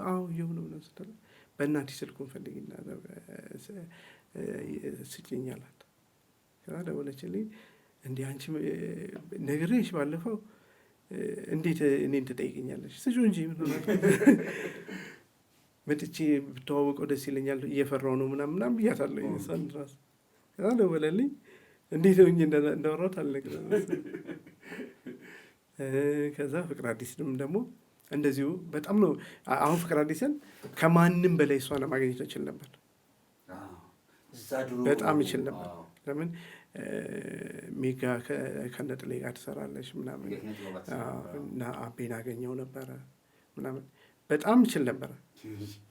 አዎ እየሆነው ነው ስትል በእናትሽ ስልኩን ፈልጊና ስጭኝ አላት። ከዛ ደወለችልኝ። እንዲህ አንቺ ነግሬሽ ባለፈው እንዴት እኔን ትጠይቅኛለሽ? ስጪው እንጂ መጥቼ ብተዋወቀው ደስ ይለኛል፣ እየፈራው ነው ምናምን ብያታለሁ። እሷን እራሱ ከዛ ደወለልኝ። እንዴት ሆኜ እንዳወራሁት አልነግርም። ከዛ ፍቅር አዲስንም ደግሞ እንደዚሁ በጣም ነው። አሁን ፍቅር አዲስን ከማንም በላይ እሷን ማግኘት እችል ነበር፣ በጣም ይችል ነበር። ለምን ሜጋ ከነጥሌ ጋር ትሰራለች ምናምን እና አቤን አገኘው ነበረ ምናምን በጣም ይችል ነበረ።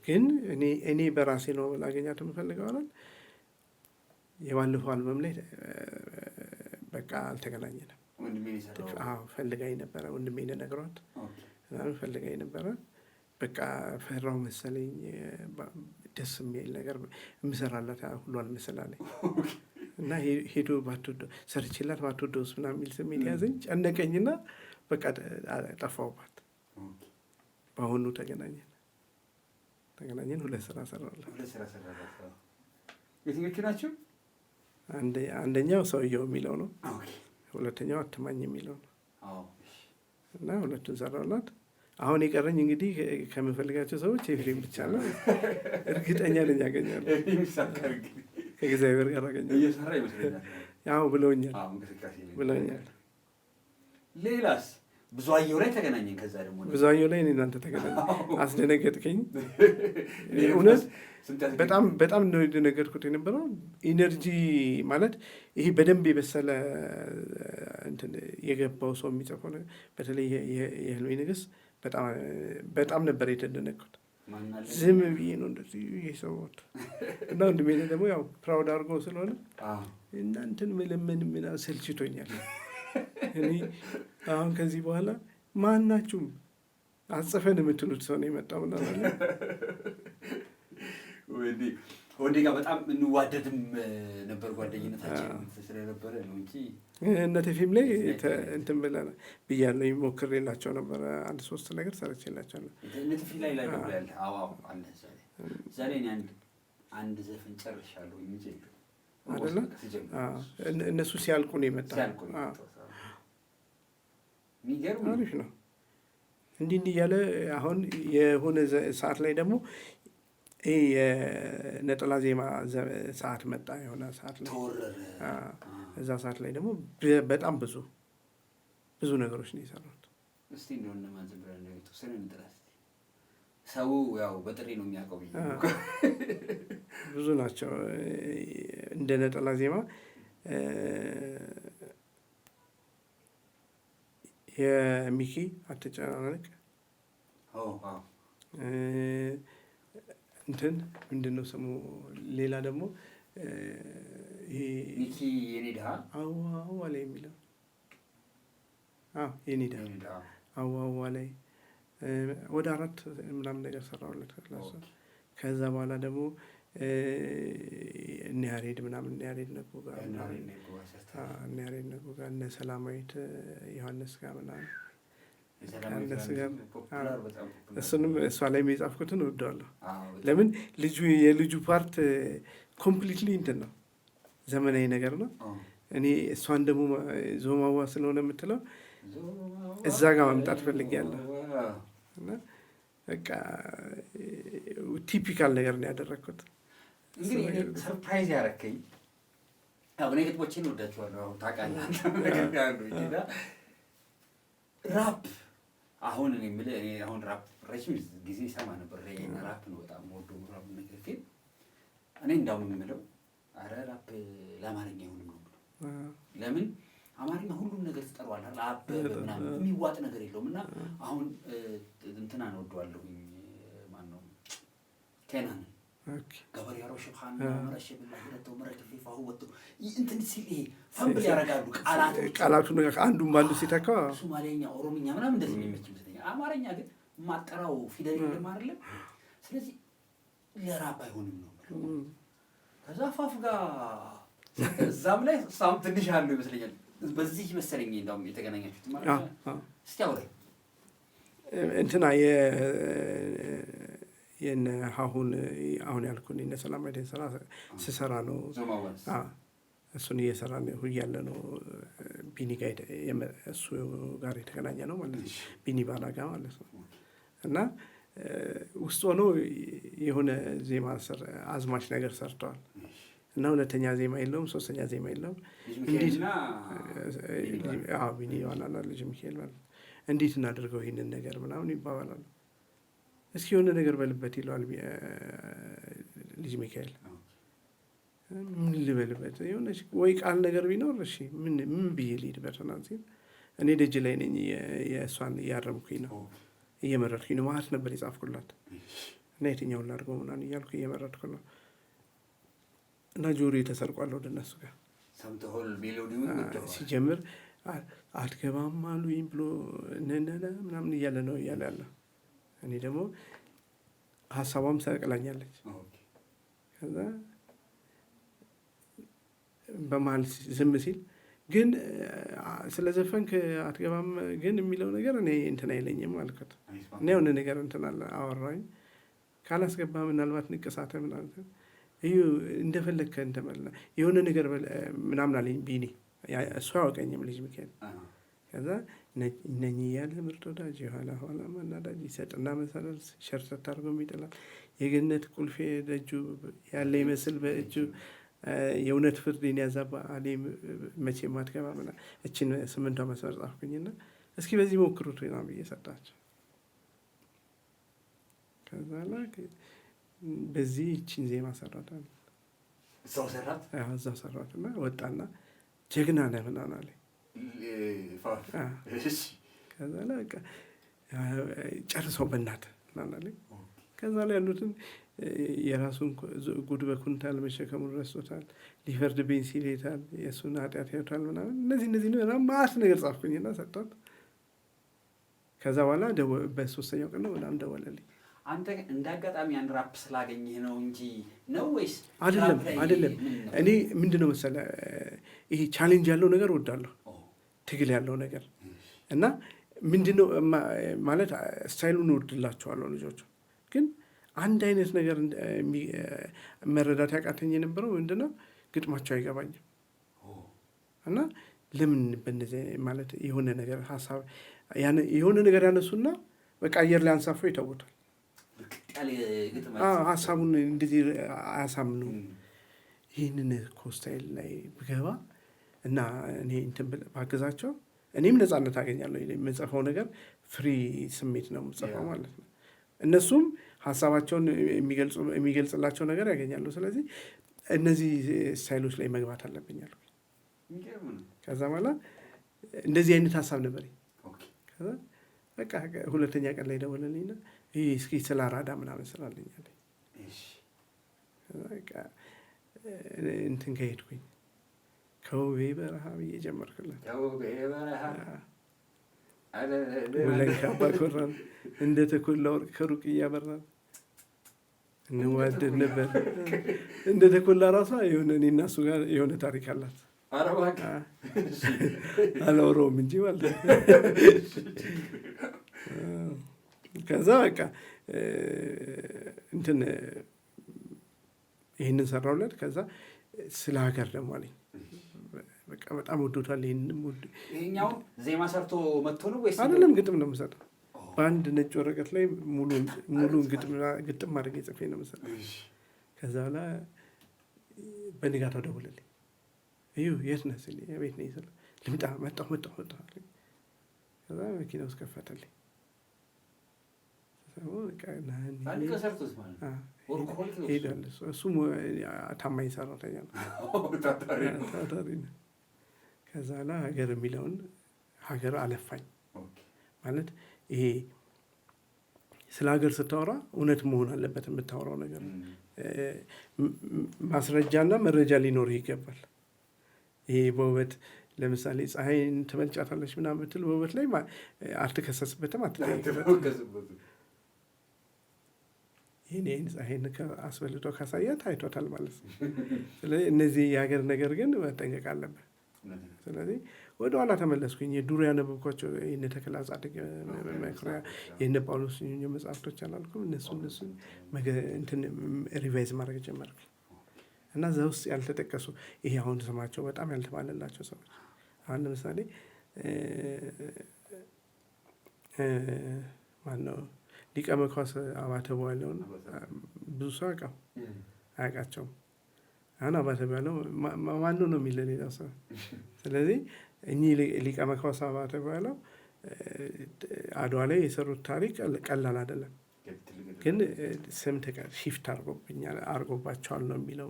ግን እኔ በራሴ ነው ላገኛት የምፈልገው አላል። የባለፈው አልበም ላይ በቃ አልተገናኘንም። ፈልጋኝ ነበረ፣ ወንድሜ ነግሯት ፈልጋኝ ነበረ። በቃ ፈራው መሰለኝ፣ ደስ የሚል ነገር የምሰራላት ሁሉ አልመሰላለኝ እና ሄዶ ባትወደው ሰርችላት ባትወደውስ ምናምን የሚል ስሜት ያዘኝ፣ ጨነቀኝና በቃ ጠፋሁባት። በአሁኑ ተገናኘን። 2 ስራ ሰራላት። የትኞቹ ናቸው? አንደኛው ሰውየው የሚለው ነው፣ ሁለተኛው አትማኝ የሚለው ነው እና 2ቱን ሰራላት። አሁን የቀረኝ እንግዲህ ከምፈልጋቸው ሰዎች ኤፍሬም ብቻ ነው። እርግጠኛ ነኝ ያገኛለሁ፣ ከእግዚአብሔር ጋር አገኛለሁ። ያው ብለውኛል። ሌላስ? ብዙአየሁ ላይ ተገናኘን። ከዛ ደግሞ ብዙአየሁ ላይ እኔ እናንተ ተገናኘን። አስደነገጥከኝ እውነት። በጣም ነው የደነገጥኩት የነበረው። ኢነርጂ ማለት ይሄ በደንብ የበሰለ እንትን የገባው ሰው የሚጽፈው ነገር፣ በተለይ የህልሜ ንግሥት በጣም ነበር የተደነቅኩት። ዝም ብዬ ነው እንደዚህ የሰማሁት እና ወንድሜ ደግሞ ያው ፕራውድ አድርጎ ስለሆነ እናንተን መለመን ምናምን ሰልችቶኛል። እኔ አሁን ከዚህ በኋላ ማናችሁም አጽፈን የምትሉት ሰው ነው የመጣው ምናምን ወንዴ ጋር በጣም እንዋደድም ነበር፣ ጓደኝነታችን ስለነበረ ነው እንጂ እነ ቴፊም ላይ እንትን ብያለሁ፣ ሞክሬላቸው ነበረ። 1-3 ነገር ሰርቼላቸዋለሁ። እነ ቴፊ ላይ ደውላለህ? አዎ አለ። ዛሬ እኔ አንድ ዘፈን ጨርሻለሁ እንጂ አይደለ? እነሱ ሲያልቁ ነው የመጣው። የሚገርም አሪፍ ነው። እንዲህ እያለ አሁን የሆነ ሰዓት ላይ ደግሞ ይህ የነጠላ ዜማ ሰዓት መጣ። የሆነ ሰዓት ላይ እዛ ሰዓት ላይ ደግሞ በጣም ብዙ ነገሮች ነው የሰሩት። እስቲ እንደሆነ ማዘብራ እንደቱ ስለንጥራስ ሰው ያው በጥሪ ነው የሚያውቀው። ብዙ ናቸው እንደ ነጠላ ዜማ የሚኪ አትጨናነቅ እንትን ምንድን ነው ስሙ? ሌላ ደግሞ ይሄ ሚኪ የኔ ድሃ አዋ ላይ የሚለው የኔ ድሃ አዋ ላይ ወደ 4 ምናምን ነገር ሰራሁለት። ከዛ በኋላ ደግሞ እነ ያሬድ ምናምን እነ ያሬድ ነጉ ጋር እነ ሰላማዊት ዮሐንስ ጋር ምናምን እሱንም እሷ ላይ የጻፍኩትን እወደዋለሁ። ለምን የልጁ ፓርት ኮምፕሊትሊ እንትን ነው፣ ዘመናዊ ነገር ነው። እኔ እሷን ደግሞ ዞማዋ ስለሆነ የምትለው እዛ ጋር ማምጣት ፈልጌያለሁ እና በቃ ቲፒካል ነገር ነው ያደረግኩት። እንግዲህ ሰርፕራይዝ ያደረከኝ እኔ ግጥሞቼን እወዳቸዋለሁ ታውቃለህ። ራፕ አሁን እኔ የምልህ አሁን ራፕ ረጅም ጊዜ ይሰማ ነበር። ራፕ ነው በጣም ወዶ ራፕ ነገር ግን እኔ እንዳውም የምለው አረ ራፕ ለአማርኛ ይሁን ነው። ለምን አማርኛ ሁሉም ነገር ትጠራዋለህ፣ አበበ ምናምን የሚዋጥ ነገር የለውም። እና አሁን እንትናን እወደዋለሁኝ። ማነው ኬናን ገበሬ ያሮ ሽብሃን መረሽ ብላ ሁለተው መረከፍ ይፋው ወጥቶ እንትን ሲል ይሄ ፈምብል ያረጋሉ ቃላቱን አንዱን ባንዱ ሲተካ ሶማሌኛ፣ ኦሮምኛ ምናምን እንደዚህ የሚመች ይመስለኛል። አማርኛ ግን ማጠራው ፊደል የለም አይደለም። ስለዚህ ለራፕ አይሆንም ነው። ከዛ ፋፍ ጋር እዛም ላይ ሳም ትንሽ ያለው ይመስለኛል። በዚህ መሰለኝ እንደውም የተገናኛችሁት ማለት ነው። እስቲ አውሪ እንትና የነ አሁን ያልኩን የነ ሰላማዊን ስራ ስሰራ ነው። እሱን እየሰራ እያለ ነው ቢኒ ጋር እሱ ጋር የተገናኘ ነው ማለት ነው። ቢኒ ባላጋ ማለት ነው። እና ውስጥ ሆኖ የሆነ ዜማ አዝማች ነገር ሰርተዋል። እና ሁለተኛ ዜማ የለውም፣ ሶስተኛ ዜማ የለውም። እንዴት ቢኒ ዋናና ልጅ ሚካኤል ማለት ነው። እንዴት እናደርገው ይህንን ነገር ምናምን ይባባላሉ። እስኪ የሆነ ነገር በልበት ይለዋል ልጅ ሚካኤል። ምን ልበልበት የሆነች ወይ ቃል ነገር ቢኖር እሺ ምን ብዬ ልሂድበት ሲል እኔ ደጅ ላይ ነኝ፣ የእሷን እያረምኩኝ ነው፣ እየመረጥኩኝ ነው። ማለት ነበር የጻፍኩላት እና የትኛውን ላድርገው ምናምን እያልኩ እየመረጥኩ ነው። እና ጆሮ ተሰርቋል ወደ እነሱ ጋር ሲጀምር አትገባም አሉኝ ብሎ ነነነ ምናምን እያለ ነው እያለ ያለ። እኔ ደግሞ ሀሳቧም ሰቅላኛለች። ከዛ በመሀል ዝም ሲል ግን ስለዘፈንክ አትገባም ግን የሚለው ነገር እኔ እንትን አይለኝም አልኩት። እኔ የሆነ ነገር እንትን አወራኝ። ካላስገባ ምናልባት ንቅሳተ ምናምን እዩ እንደፈለግከ እንተመላ የሆነ ነገር ምናምን አለኝ ቢኒ። እሱ አያውቀኝም ልጅ ሚካኤል። ከዛ እነኚህ እያለ ምርጥ ወዳጅ የኋላ ኋላ ማናዳጅ ይሰጥና መሰላል ሸርተት አድርጎ ይጥላል። የገነት ቁልፌ ደጁ ያለ ይመስል በእጁ የእውነት ፍርድን ያዛባ አሌ መቼም አትገባ ምና እችን 8 መስመር ጻፍኩኝና እስኪ በዚህ ሞክሩት ና ብዬ ሰጣቸው። ከዛ ላይ በዚህ እችን ዜማ ሰራታል። እዛው ሰራት እና ወጣና ጀግና ነህ ምናምን አለኝ። ከዛ ላይ በቃ ጨርሰው በእናትህ ምናምን አለኝ። ከዛ ላይ ያሉትን የራሱን ጉድ በኩንታል መሸከሙን ረስቶታል፣ ሊፈርድብኝ ሲል ሄታል፣ የእሱን ኃጢአት ያዩታል ምናምን እነዚህ ማለት ነገር ጻፍኩኝና ሰጧት። ከዛ በኋላ በ3ኛው ቀን ነው ምናምን ደወለልኝ። አንተ እንደ አጋጣሚ አንድ ራፕ ስላገኘህ ነው እንጂ ነው ወይስ? አይደለም። እኔ ምንድነው መሰለህ ይሄ ቻሌንጅ ያለው ነገር እወዳለሁ፣ ትግል ያለው ነገር እና ምንድነው ማለት ስታይሉን እወድላቸዋለሁ ልጆቹ። ግን አንድ አይነት ነገር መረዳት ያቃተኝ የነበረው ምንድነው ግጥማቸው አይገባኝም። እና ለምን በእነዚህ ማለት የሆነ ነገር ሀሳብ የሆነ ነገር ያነሱና በቃ አየር ላይ አንሳፈው ይተውታል። ሀሳቡን እንደዚህ አያሳምኑ። ይህንን ኮስታይል ላይ ብገባ እና እኔ እንትን ባግዛቸው እኔም ነፃነት አገኛለሁ። የምጽፈው ነገር ፍሪ ስሜት ነው የምጽፈው ማለት ነው። እነሱም ሀሳባቸውን የሚገልጽላቸው ነገር ያገኛሉ። ስለዚህ እነዚህ ስታይሎች ላይ መግባት አለብኛል። ከዛ በኋላ እንደዚህ አይነት ሀሳብ ነበረኝ። ከዛ በቃ ሁለተኛ ቀን ላይ ደወለልኝና ይህ እስኪ ስለ አራዳ ምናምን ስላለኛል በቃ እንትን ከሄድኩኝ ከውቤ በረሃ ብዬ ጀመርኩላት። ወለንካባ ኮራን እንደ ተኮላ ወርቅ ከሩቅ እያበራን እንዋደድ ነበር። እንደ ተኮላ ራሷ የሆነ እኔ እና እሱ ጋር የሆነ ታሪክ አላት። አላወራውም እንጂ ማለት ነው። ከዛ በቃ እንትን ይህንን ሰራውለት። ከዛ ስለ ሀገር ደግሞ አለኝ። በቃ በጣም ወዶታል። ይሄኛው ዜማ ሰርቶ መጥቶ ነው ወይስ አይደለም? ግጥም ነው የምሰጠው። በአንድ ነጭ ወረቀት ላይ ሙሉን ግጥም አድርጌ ጽፌ ነው የምሰጠው። ከዛ በኋላ በንጋታው ደውልልኝ። እዩ የት ነህ ስል ቤት ነኝ ስል ልምጣ መጣሁ አለኝ። ከዛ መኪና ውስጥ ከፈተልኝ። ሄዳል። እሱም ታማኝ ሰራተኛ ነው፣ ታታሪ ነው። ከዛ ላይ ሀገር የሚለውን ሀገር አለፋኝ ማለት ይሄ ስለ ሀገር ስታወራ እውነት መሆን አለበት የምታወራው ነገር። ማስረጃና መረጃ ሊኖርህ ይገባል። ይሄ በውበት ለምሳሌ ፀሐይን ትበልጫታለች ምናምን ብትል በውበት ላይ አትከሰስበትም፣ አትጠይቅበትም። ይህን ፀሐይን አስበልጦ ካሳያት አይቶታል ማለት ነው። ስለዚህ እነዚህ የሀገር ነገር ግን መጠንቀቅ አለበት። ስለዚህ ወደኋላ ተመለስኩኝ። የዱሮ ያነበብኳቸው የእነ ተክለ ጻድቅ መኩሪያ የእነ ጳውሎስ መጽሐፍቶች አላልኩም እነሱ እንትን ሪቫይዝ ማድረግ ጀመርኩኝ እና እዛ ውስጥ ያልተጠቀሱ ይሄ አሁን ስማቸው በጣም ያልተባለላቸው ሰዎች አሁን ለምሳሌ ማነው ሊቀ መኳስ አባተ ቧያለውን ብዙ ሰው አያውቃቸውም። አሁን አባተ ቧያለው ማነው ነው የሚል ሌላ ሰው። ስለዚህ እኚህ ሊቀ መኳስ አባተ ቧያለው አድዋ ላይ የሰሩት ታሪክ ቀላል አይደለም፣ ግን ስም ሺፍት አድርጎባቸዋል ነው የሚለው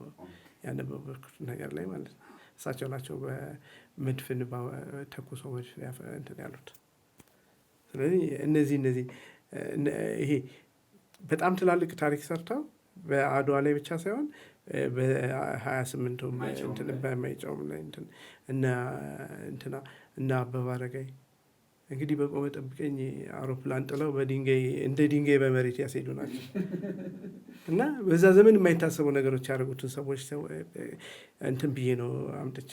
ያነበብኩት ነገር ላይ ማለት ነው። እሳቸው ናቸው በመድፍን ተኩሶ መድፍ እንትን ያሉት። ስለዚህ እነዚህ ይሄ በጣም ትላልቅ ታሪክ ሰርተው በአድዋ ላይ ብቻ ሳይሆን በ28ቱም በማይጨውም ላይ እና አበበ አረጋይ እንግዲህ በቆመ ጠብቀኝ አውሮፕላን ጥለው እንደ ድንጋይ በመሬት ያስሄዱ ናቸው እና በዛ ዘመን የማይታሰቡ ነገሮች ያደረጉትን ሰዎች እንትን ብዬ ነው አምጥቼ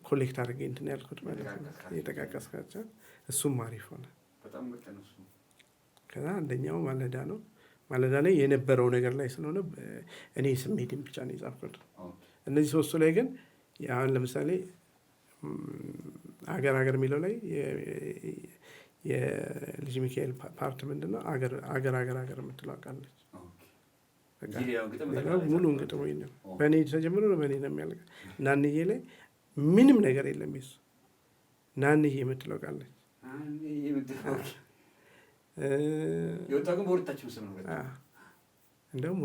ኮሌክት አድርጌ እንትን ያልኩት ማለት ነው የጠቃቀስካቸው። እሱም አሪፍ ሆነ። ከዛ አንደኛው ማለዳ ነው። ማለዳ ላይ የነበረው ነገር ላይ ስለሆነ እኔ ስሜትን ብቻ ነው የጻፍኩት። እነዚህ ሶስቱ ላይ ግን አሁን ለምሳሌ አገር የሚለው ላይ የልጅ ሚካኤል ፓርት ምንድነው አገር የምትለው አውቃለች። ሙሉን ግጥም ወይ ነው በእኔ ተጀምሮ ነው በእኔ ነው የሚያልቀው። ናንዬ ላይ ምንም ነገር የለም። ይሱ ናንዬ የምትለው ቃለች። እንደውም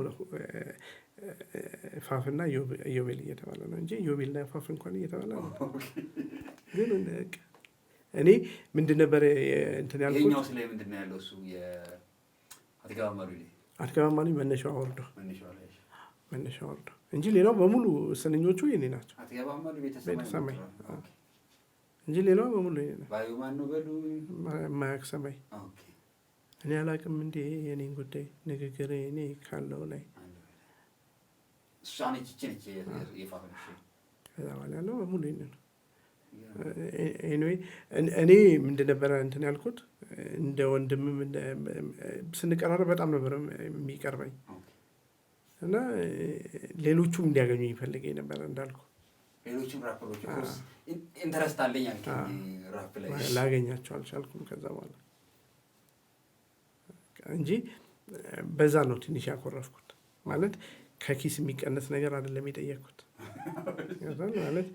ፋፍና ኢዮቤል እየተባለ ነው እንጂ ኢዮቤልና ፋፍ እንኳን እየተባለ ነው። ግን እኔ ምንድን ነበር እንትን ያልኩት አትገባማሉ መነሻው ወርዶ እንጂ ሌላው በሙሉ ስንኞቹ የኔ ናቸው። ቤተሰማይ እንጂ ሌላው በሙሉ የኔ ናቸው። ማያቅ ሰማይ እኔ አላቅም እንዴ የኔን ጉዳይ ንግግር እኔ ካለው ላይ ከዛ በኋላ ያለው በሙሉ ይሄን ነው። ኤኒዌይ እኔ ምንድን ነበረ እንትን ያልኩት እንደ ወንድምም ስንቀራረብ በጣም ነበር የሚቀርበኝ እና ሌሎቹም እንዲያገኙ ይፈልገኝ ነበር እንዳልኩ ሌሎችም ራፐሮች ኢንተረስት አለኝ ራፕ ላይ ላገኛቸው አልቻልኩም። ከዛ በኋላ እንጂ በዛ ነው ትንሽ ያኮረፍኩት። ማለት ከኪስ የሚቀነስ ነገር አይደለም የጠየቅኩት። ማለት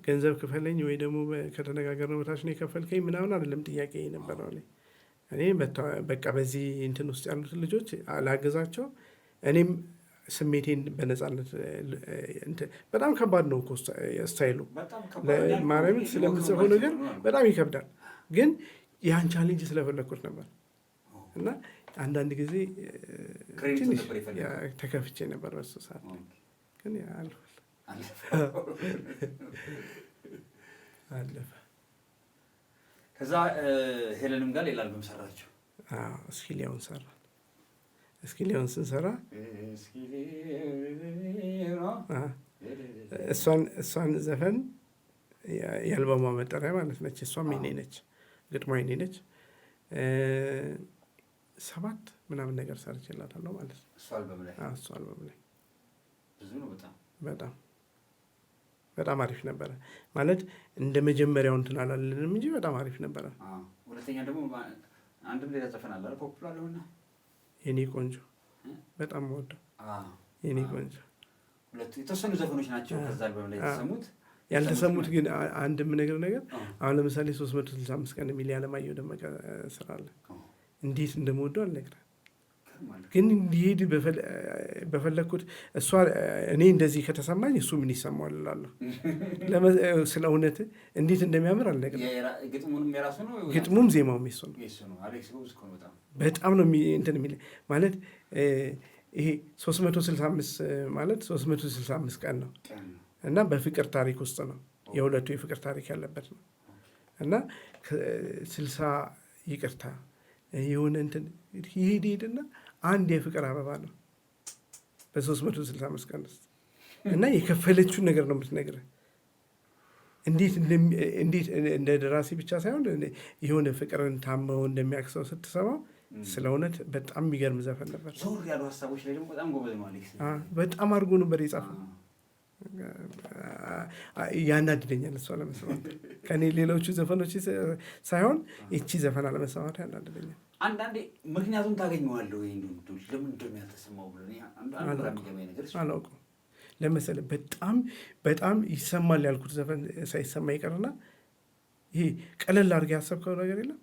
ገንዘብ ክፈለኝ ወይ ደግሞ ከተነጋገርነው በታች ነው የከፈልከኝ ምናምን አይደለም ጥያቄ የነበረው። እኔ በቃ በዚህ እንትን ውስጥ ያሉትን ልጆች ላገዛቸው፣ እኔም ስሜቴን በነፃነት በጣም ከባድ ነው እኮ ስታይሉ ማርያምን ስለምጽፈው ነገር በጣም ይከብዳል። ግን ያን ቻሌንጅ ስለፈለግኩት ነበር እና አንዳንድ ጊዜ ትንሽ ተከፍቼ ነበር በሱ ሰዓት። ግን አለፈ። ከዛ ሄለንም ጋር ሌላ አልበም ሰራችሁ? እስኪሊያውን ሰራ። እስኪሊያውን ስንሰራ እሷን ዘፈን የአልበሟ መጠሪያ ማለት ነች። እሷም የኔ ነች፣ ግጥሟ የኔ ነች። 7 ምናምን ነገር ሰርቼላታለሁ ማለት ነው። እሱ አልበም ላይ ብዙ ነው። በጣም አሪፍ ነበረ። ማለት እንደ መጀመሪያው እንትን አላለንም እንጂ በጣም አሪፍ ነበረ። ሁለተኛ ደግሞ አንድም ሌላ ዘፈን አለ ፖፑላር ሆነ የኔ ቆንጆ፣ በጣም ወደው የኔ ቆንጆ። ሁለቱ የተወሰኑ ዘፈኖች ናቸው ከዛ አልበም ላይ የተሰሙት። ያልተሰሙት ግን አንድ ነገር አሁን ለምሳሌ 365 ቀን የሚል ያለማየሁ ደመቀ ስራ አለ። እንዴት እንደምወደው አልነግርህም። ግን እንዲሄድ በፈለግኩት እኔ እንደዚህ ከተሰማኝ እሱ ምን ይሰማዋል እላለሁ። ስለ እውነት እንዴት እንደሚያምር አልነግርህም። ግጥሙም ዜማውም የሱ ነው። በጣም ነው እንትን የሚል ማለት ይሄ 365 ማለት 365 ቀን ነው እና በፍቅር ታሪክ ውስጥ ነው። የሁለቱ የፍቅር ታሪክ ያለበት ነው እና 60 ይቅርታ የሆነ እንትን ይሄድና አንድ የፍቅር አበባ ነው በ365 ቀን ውስጥ እና የከፈለችውን ነገር ነው የምትነግርህ። እንዴት እንደ ደራሲ ብቻ ሳይሆን የሆነ ፍቅርን ታመው እንደሚያክሰው ስትሰማው ስለ እውነት በጣም የሚገርም ዘፈን ነበር። ዞር ያሉ ሀሳቦች ላይ ደግሞ በጣም ጎበዝ ነው አሌክስ። በጣም አድርጎ ነበር የጻፈው። ያናድደኛል እሷ ለመስማት ከኔ ሌሎቹ ዘፈኖች ሳይሆን እቺ ዘፈን አለመሰማት ያናድደኛል። አንዳንዴ ምክንያቱም ታገኘዋለሁ ወይ ለምን እንደሆነ ያልተሰማው ብሎ አላውቅም። ለምሳሌ በጣም ይሰማል ያልኩት ዘፈን ሳይሰማ ይቀርና ይሄ ቀለል አድርገህ ያሰብከው ነገር የለም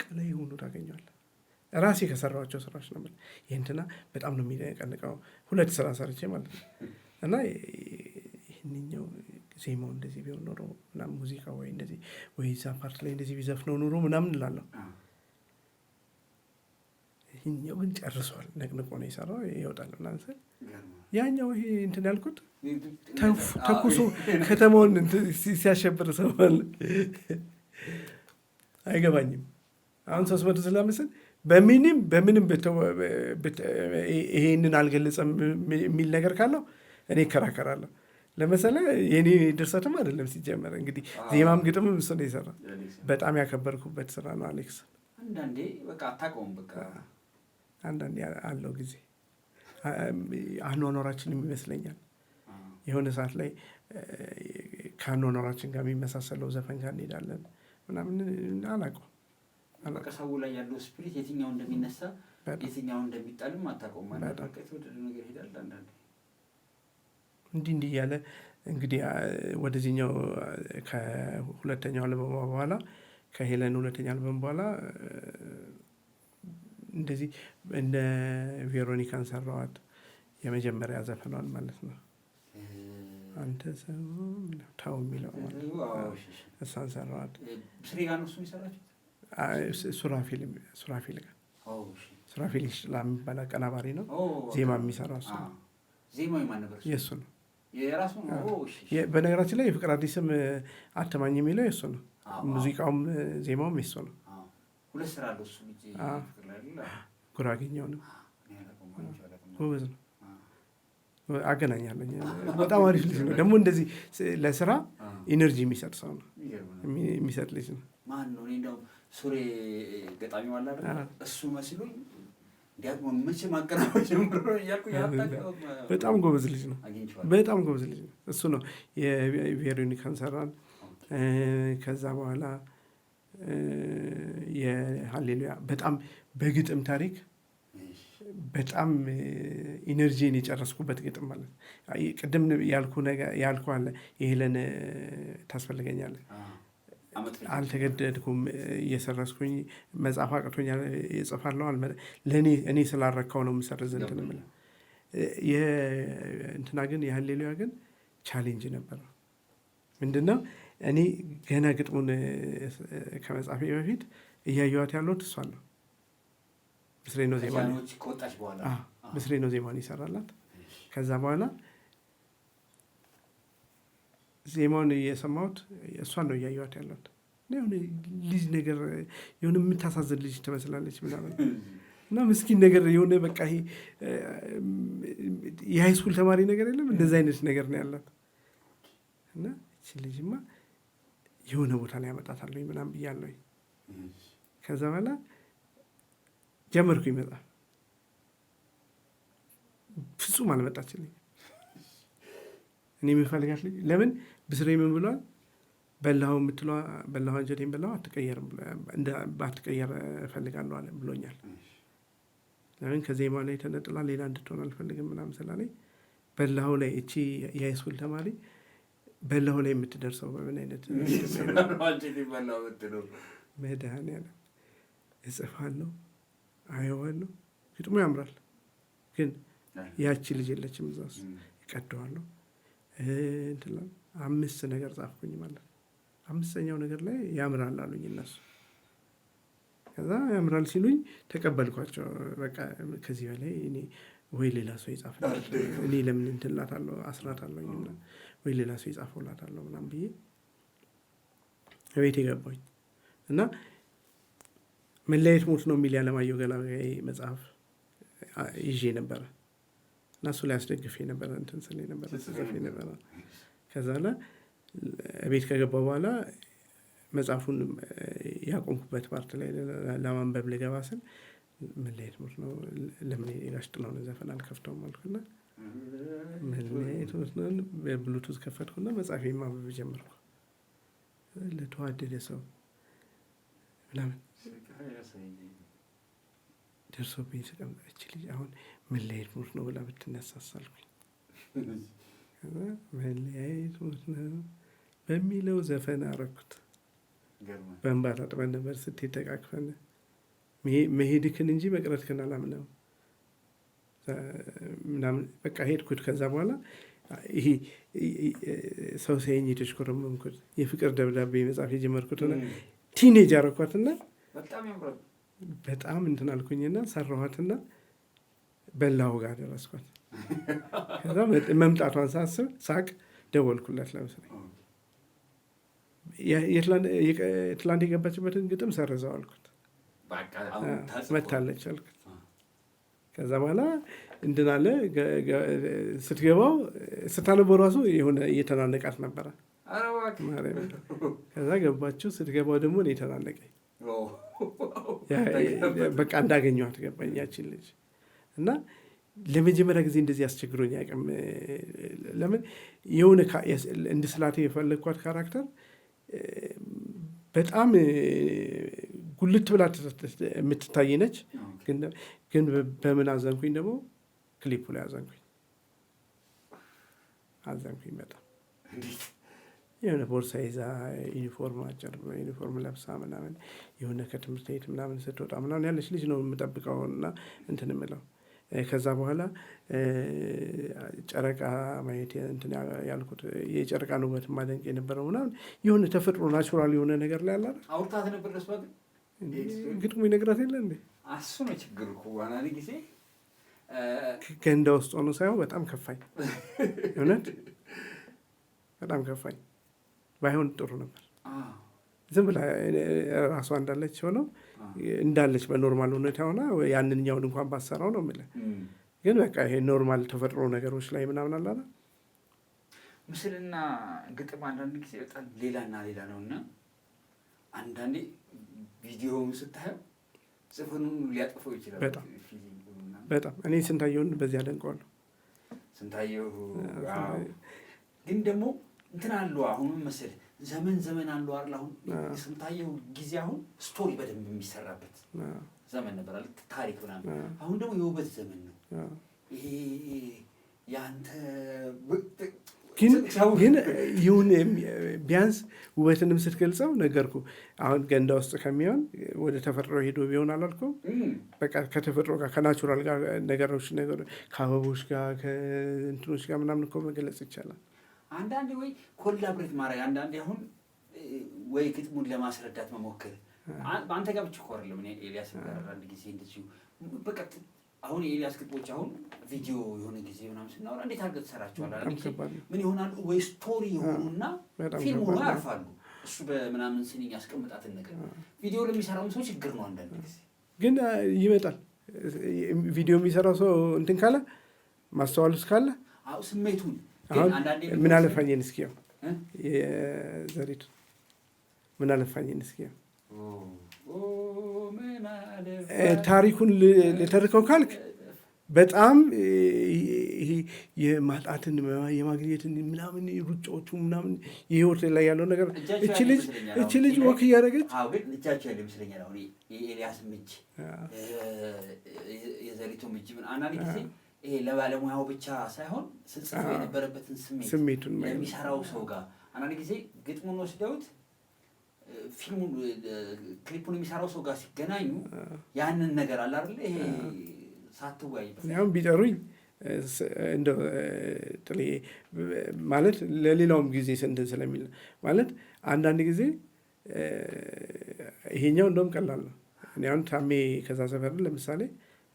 ቀላይ ሆኖ ታገኘዋለህ። ራሴ ከሰራኋቸው ስራዎች ነበር ይህንትና በጣም ነው የሚቀንቀው። 2 ስራ ሰርቼ ማለት ነው እና ይህንኛው ዜማው እንደዚህ ቢሆን ኖሮ ምናምን ሙዚቃ ወይ እንደዚህ ወይ እዛ ፓርት ላይ እንደዚህ ቢዘፍነው ኖሮ ምናምን እላለሁ። ይህኛው ግን ጨርሷል፣ ነቅንቆ ነው የሰራው ይወጣል ምናምን ስል ያኛው ይሄ እንትን ያልኩት ተኩሶ ከተማውን ሲያሸብር ሰማል አይገባኝም። አሁን 360 በምንም ይሄንን አልገለጸም የሚል ነገር ካለው እኔ እከራከራለሁ። ለምሳሌ የኔ ድርሰትም አይደለም ሲጀመር እንግዲህ ዜማም ግጥምም እሱ ነው የሰራ። በጣም ያከበርኩበት ስራ ነው አሌክስ። አንዳንዴ በቃ አታውቀውም። በቃ አንዳንዴ አለው ጊዜ አኗኗራችንም ይመስለኛል የሆነ ሰዓት ላይ ከአኗኗራችን ጋር የሚመሳሰለው ዘፈን ጋር እንሄዳለን ምናምን አላውቀውም። በቃ ሰው ላይ ያለው ስፒሪት የትኛው እንደሚነሳ የትኛው እንደሚጣልም አታውቀውም ማለት ነው። ወደ ነገር ይሄዳል አንዳንዴ እንዲህ እያለ እንግዲህ ወደዚህኛው ከሁለተኛው አልበም በኋላ ከሄለን ሁለተኛ አልበም በኋላ እንደዚህ እንደ ቬሮኒካን ሰራዋት የመጀመሪያ ዘፈኗን ማለት ነው። አንተ ሰው ታው የሚለው እሷን ሰራዋት። ሱራፊል ይችላል የሚባል አቀናባሪ ነው። ዜማ የሚሰራው እሱ ነው። የእሱ ነው። በነገራችን ላይ የፍቅር አዲስም አተማኝ የሚለው የእሱ ነው። ሙዚቃውም ዜማውም የእሱ ነው። ጉራጌኛው ነው። ጎበዝ ነው። አገናኛለኝ። በጣም አሪፍ ልጅ ነው። ደግሞ እንደዚህ ለስራ ኢነርጂ የሚሰጥ ሰው ነው። የሚሰጥ ልጅ ነው። ሱሬ ገጣሚ ዋላ እሱ መስሎኝ እንዲያውም መቼ ማቀናበ ጀምሮ እያልኩ በጣም ጎበዝ ልጅ ነው። በጣም ጎበዝ ልጅ ነው። እሱ ነው የቬሮኒካን ሰራን። ከዛ በኋላ የሃሌሉያ በጣም በግጥም ታሪክ በጣም ኢነርጂን የጨረስኩበት ግጥም ማለት ቅድም ያልኩ አለ የሄለን ታስፈልገኛለህ አልተገደድኩም እየሰረስኩኝ መጽሐፍ አቅቶኛል እጽፋለሁ እኔ ስላረካው ነው የምሰርዝ እንትን የምልህ እንትና ግን የሃሌሉያ ግን ቻሌንጅ ነበር። ምንድነው እኔ ገና ግጥሙን ከመጻፌ በፊት እያየኋት ያለሁት እሷን ነው። ምስሬ ነው ዜማን ይሰራላት። ከዛ በኋላ ዜማውን እየሰማሁት እሷን ነው እያየኋት ያለሁት። ልጅ ነገር የሆነ የምታሳዝን ልጅ ትመስላለች ምናምን እና ምስኪን ነገር የሆነ በቃ ይሄ የሃይስኩል ተማሪ ነገር የለም እንደዚህ አይነት ነገር ነው ያላት እና እቺ ልጅማ የሆነ ቦታ ላይ ያመጣታለሁ ምናምን ብያለሁ። ከዛ በኋላ ጀመርኩ ይመጣል ፍጹም አልመጣችልኝ። እኔ የምፈልጋት ልጅ ለምን ብስሬ ምን ብሏል? በላው የምትለዋ በላው አንጀቴን በላው አትቀየርም ባትቀየር እፈልጋለሁ አለ ብሎኛል። ለምን ከዜማ ላይ ተነጥላ ሌላ እንድትሆን አልፈልግም ምናምን ስላለኝ በላው ላይ እቺ የሃይስኩል ተማሪ በላው ላይ የምትደርሰው በምን አይነት መድኃኒዓለም እጽፋለሁ አየዋለሁ። ግጥሙ ያምራል ግን ያቺ ልጅ የለችም እዛ ውስጥ ይቀደዋለሁ። 5 ነገር ጻፍኩኝ ማለት 5ኛው ነገር ላይ ያምራል አሉኝ እነሱ። ከዛ ያምራል ሲሉኝ ተቀበልኳቸው። በቃ ከዚህ በላይ እኔ ወይ ሌላ ሰው ይጻፍልኝ እኔ ለምን እንትላታለሁ አስራታለሁ ወይ ሌላ ሰው ይጻፈውላታለሁ ምናምን ብዬ ቤት የገባኝ እና መለያየት ሞት ነው የሚል ያለማየሁ ገላጋይ መጽሐፍ ይዤ ነበረ እና እሱ ላይ አስደግፌ ነበረ እንትን ስለ ነበረ ጽፌ ነበረ። ከዛ ላይ ቤት ከገባ በኋላ መጽሐፉን ያቆምኩበት ፓርት ላይ ለማንበብ ልገባ ስል ምን ላይ ትምህርት ነው ለምን የጋሽ ጥላሁን ዘፈን አልከፍተውም አልኩና ምን ላይ ትምህርት ነው በብሉቱዝ ከፈትኩና መጽሐፌን ማንበብ ጀመርኩ። ለተዋደደ ሰው ምናምን ደርሶብኝ ስቀምጣች ልጅ አሁን መለያየት ሞት ነው ብላ ብትነሳሳልኩኝ መለያየት ሞት ነው በሚለው ዘፈን አረኩት። በእንባ ታጥበን ነበር ስትሄድ ተቃቅፈን መሄድክን እንጂ መቅረትክን አላምነው ምናምን በቃ ሄድኩት። ከዛ በኋላ ይሄ ሰው ሳይኝ የተሽኮረመምኩት የፍቅር ደብዳቤ መጽሐፍ የጀመርኩት ሆነ ቲኔጅ አረኳትና በጣም እንትን አልኩኝና ሰራኋትና በላሁ ጋር ደረስኳት። ከዛ መምጣቷን ሳስብ ሳቅ ደወልኩላት። ለምሳሌ ትላንት የገባችበትን ግጥም ሰርዘው አልኩት። መታለች አልኩት። ከዛ በኋላ እንትን አለ ስትገባው ስታነበው ራሱ የሆነ እየተናነቃት ነበረ። ከዛ ገባችው። ስትገባው ደግሞ እኔ ተናነቀኝ። በቃ እንዳገኘኋት ገባኝ ያችን ልጅ እና ለመጀመሪያ ጊዜ እንደዚህ አስቸግሮኝ አያውቅም። ለምን የሆነ እንድስላት የፈለግኳት ካራክተር በጣም ጉልት ብላ የምትታይ ነች። ግን በምን አዘንኩኝ ደግሞ ክሊፑ ላይ አዘንኩኝ በጣም የሆነ ቦርሳ ይዛ ዩኒፎርም አጭር ዩኒፎርም ለብሳ ምናምን የሆነ ከትምህርት ቤት ምናምን ስትወጣ ምናምን ያለች ልጅ ነው የምጠብቀው እና እንትን የምለው። ከዛ በኋላ ጨረቃ ማየት እንትን ያልኩት የጨረቃን ውበት ማደንቅ የነበረው ምናምን የሆነ ተፈጥሮ ናቹራል የሆነ ነገር ላይ አለ አውርታት ነበር። ደስ ባግ ግጥሙ ይነግራት የለ እንዴ? እሱ ነው ችግር እኮ ዋናኔ ጊዜ ገንዳ ውስጥ ሆኖ ሳይሆን በጣም ከፋኝ። እውነት በጣም ከፋኝ። ባይሆን ጥሩ ነበር። ዝም ብላ ራሷ እንዳለች ሆነው እንዳለች በኖርማል ሁኔታ ሆና ያንኛውን እንኳን ባሰራው ነው የምልህ። ግን በቃ ይሄ ኖርማል ተፈጥሮ ነገሮች ላይ ምናምን አላለ ምስልና ግጥም አንዳንድ ጊዜ በጣም ሌላና ሌላ ነው እና አንዳንዴ ቪዲዮውን ስታየው ጽፈኑን ሊያጠፈው ይችላል። በጣም እኔ ስንታየውን በዚህ አደንቀዋለሁ። ስንታየው ግን ደግሞ እንትን አሉ አሁንም መሰለህ ዘመን አሉ አይደል? አሁን ስንታየው ጊዜ አሁን ስቶሪ በደንብ የሚሰራበት ዘመን ነበር አይደል? ታሪክ ምናምን። አሁን ደግሞ የውበት ዘመን ነው ይሄ ያንተ። ግን ይሁን ቢያንስ ውበትንም ስትገልጸው ነገርኩ። አሁን ገንዳ ውስጥ ከሚሆን ወደ ተፈጥሮ ሄዶ ቢሆን አላልኩም? በቃ ከተፈጥሮ ጋር ከናቹራል ጋር ነገሮች ከአበቦች ጋር ከእንትኖች ጋር ምናምን እኮ መገለጽ ይቻላል። አንዳንዴ ወይ ኮላብሬት ማድረግ አንዳንዴ አሁን ወይ ግጥሙን ለማስረዳት መሞከር በአንተ ጋር ብቻ እኮ አይደለም። እኔ ኤልያስ ጋር አንድ ጊዜ እንደዚሁ በቃ አሁን የኤልያስ ግጥሞች አሁን ቪዲዮ የሆነ ጊዜ ምናምን ስናወራ እንዴት አድርገህ ትሰራቸዋለህ? ምን ይሆናሉ? ወይ ስቶሪ የሆኑና ፊልም ሆኖ ያርፋሉ። እሱ በምናምን ስንኝ ያስቀምጣትን ነገር ቪዲዮ ለሚሰራው ሰው ችግር ነው። አንዳንድ ጊዜ ግን ይመጣል። ቪዲዮ የሚሰራው ሰው እንትን ካለ ማስተዋል ውስጥ ካለ ስሜቱን ምን አለፋኝን እስኪ ያው የዘሪቱ ምን አለፋኝን እስኪ ያው ታሪኩን ልተርከው ካልክ በጣም ይሄ የማጣትን የማግኘትን ምናምን ሩጫዎቹ ምናምን የህይወት ላይ ያለው ነገር እቺ ልጅ ወክ እያደረገች እጃቸው ያለ ይመስለኛል። አሁን የኤልያስም እጅ የዘሪቱም እጅ ምን አንዳንድ ጊዜ ይሄ ለባለሙያው ብቻ ሳይሆን ስጽፈው የነበረበትን ስሜቱን የሚሰራው ሰው ጋር አንዳንድ ጊዜ ግጥሙን ወስደውት ፊልሙን ክሊፑን የሚሰራው ሰው ጋር ሲገናኙ ያንን ነገር አለ አይደል? ይሄ ሳትወያይበት ያው ቢጠሩኝ እንደው ጥሌ ማለት ለሌላውም ጊዜ እንትን ስለሚል ማለት አንዳንድ ጊዜ ይሄኛው እንደውም ቀላል ነው። እኔ አሁን ታሜ ከዛ ሰፈር ለምሳሌ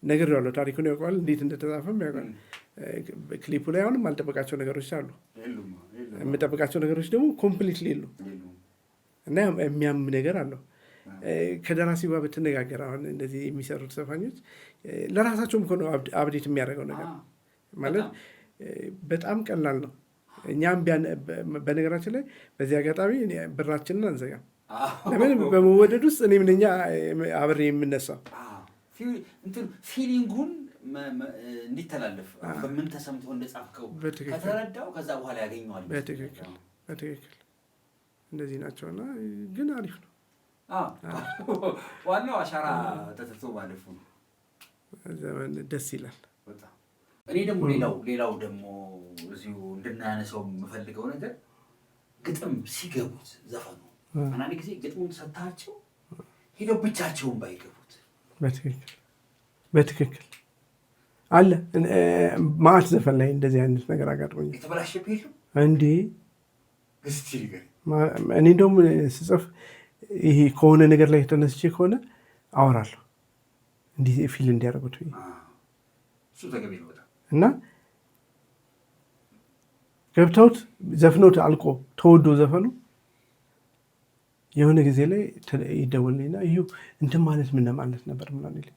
ነግሬዋለሁ። ታሪኩን ያውቀዋል፣ እንዴት እንደተጻፈም ያውቃል። ክሊፑ ላይ አሁንም አልጠበቃቸው ነገሮች አሉ። የምጠብቃቸው ነገሮች ደግሞ ኮምፕሊትሊ የሉ እና የሚያም ነገር አለው። ከደራሲው ጋር ብትነጋገር አሁን እንደዚህ የሚሰሩት ዘፋኞች ለራሳቸውም እኮ ነው አብዴት የሚያደርገው ነገር ማለት በጣም ቀላል ነው። እኛም በነገራችን ላይ በዚህ አጋጣሚ ብራችንን አንዘጋም። ለምን በመወደድ ውስጥ እኔም ነኝ አብሬ የምነሳው ፊሊንጉን እንዲተላለፍ በምን ተሰምቶ እንደጻፍከው ከተረዳው ከዛ በኋላ ያገኘዋል። በትክክል እንደዚህ ናቸውና ግን አሪፍ ነው። ዋናው አሻራ ተተቶ ማለፉ ነው። ዘመን ደስ ይላል። እኔ ደግሞ ሌላው ደግሞ እዚሁ እንድናያነሰው የምፈልገው ነገር ግጥም ሲገቡት ዘፈኑ አንዳንድ ጊዜ ግጥሙን ሰጥታቸው ሄደው ብቻቸውን ባይገቡት በትክክል አለ። ማዕት ዘፈን ላይ እንደዚህ አይነት ነገር አጋጥሞኛል። የተበላሸ ፔሉ እንዴ እኔ እንደውም ስጽፍ ይሄ ከሆነ ነገር ላይ የተነስቼ ከሆነ አወራለሁ እንዲህ ፊል እንዲያደርጉት እና ገብተውት ዘፍኖት አልቆ ተወዶ ዘፈኑ የሆነ ጊዜ ላይ ይደወልልኝና እዩ እንትን ማለት ምን ማለት ነበር ምናምን ይለኛል።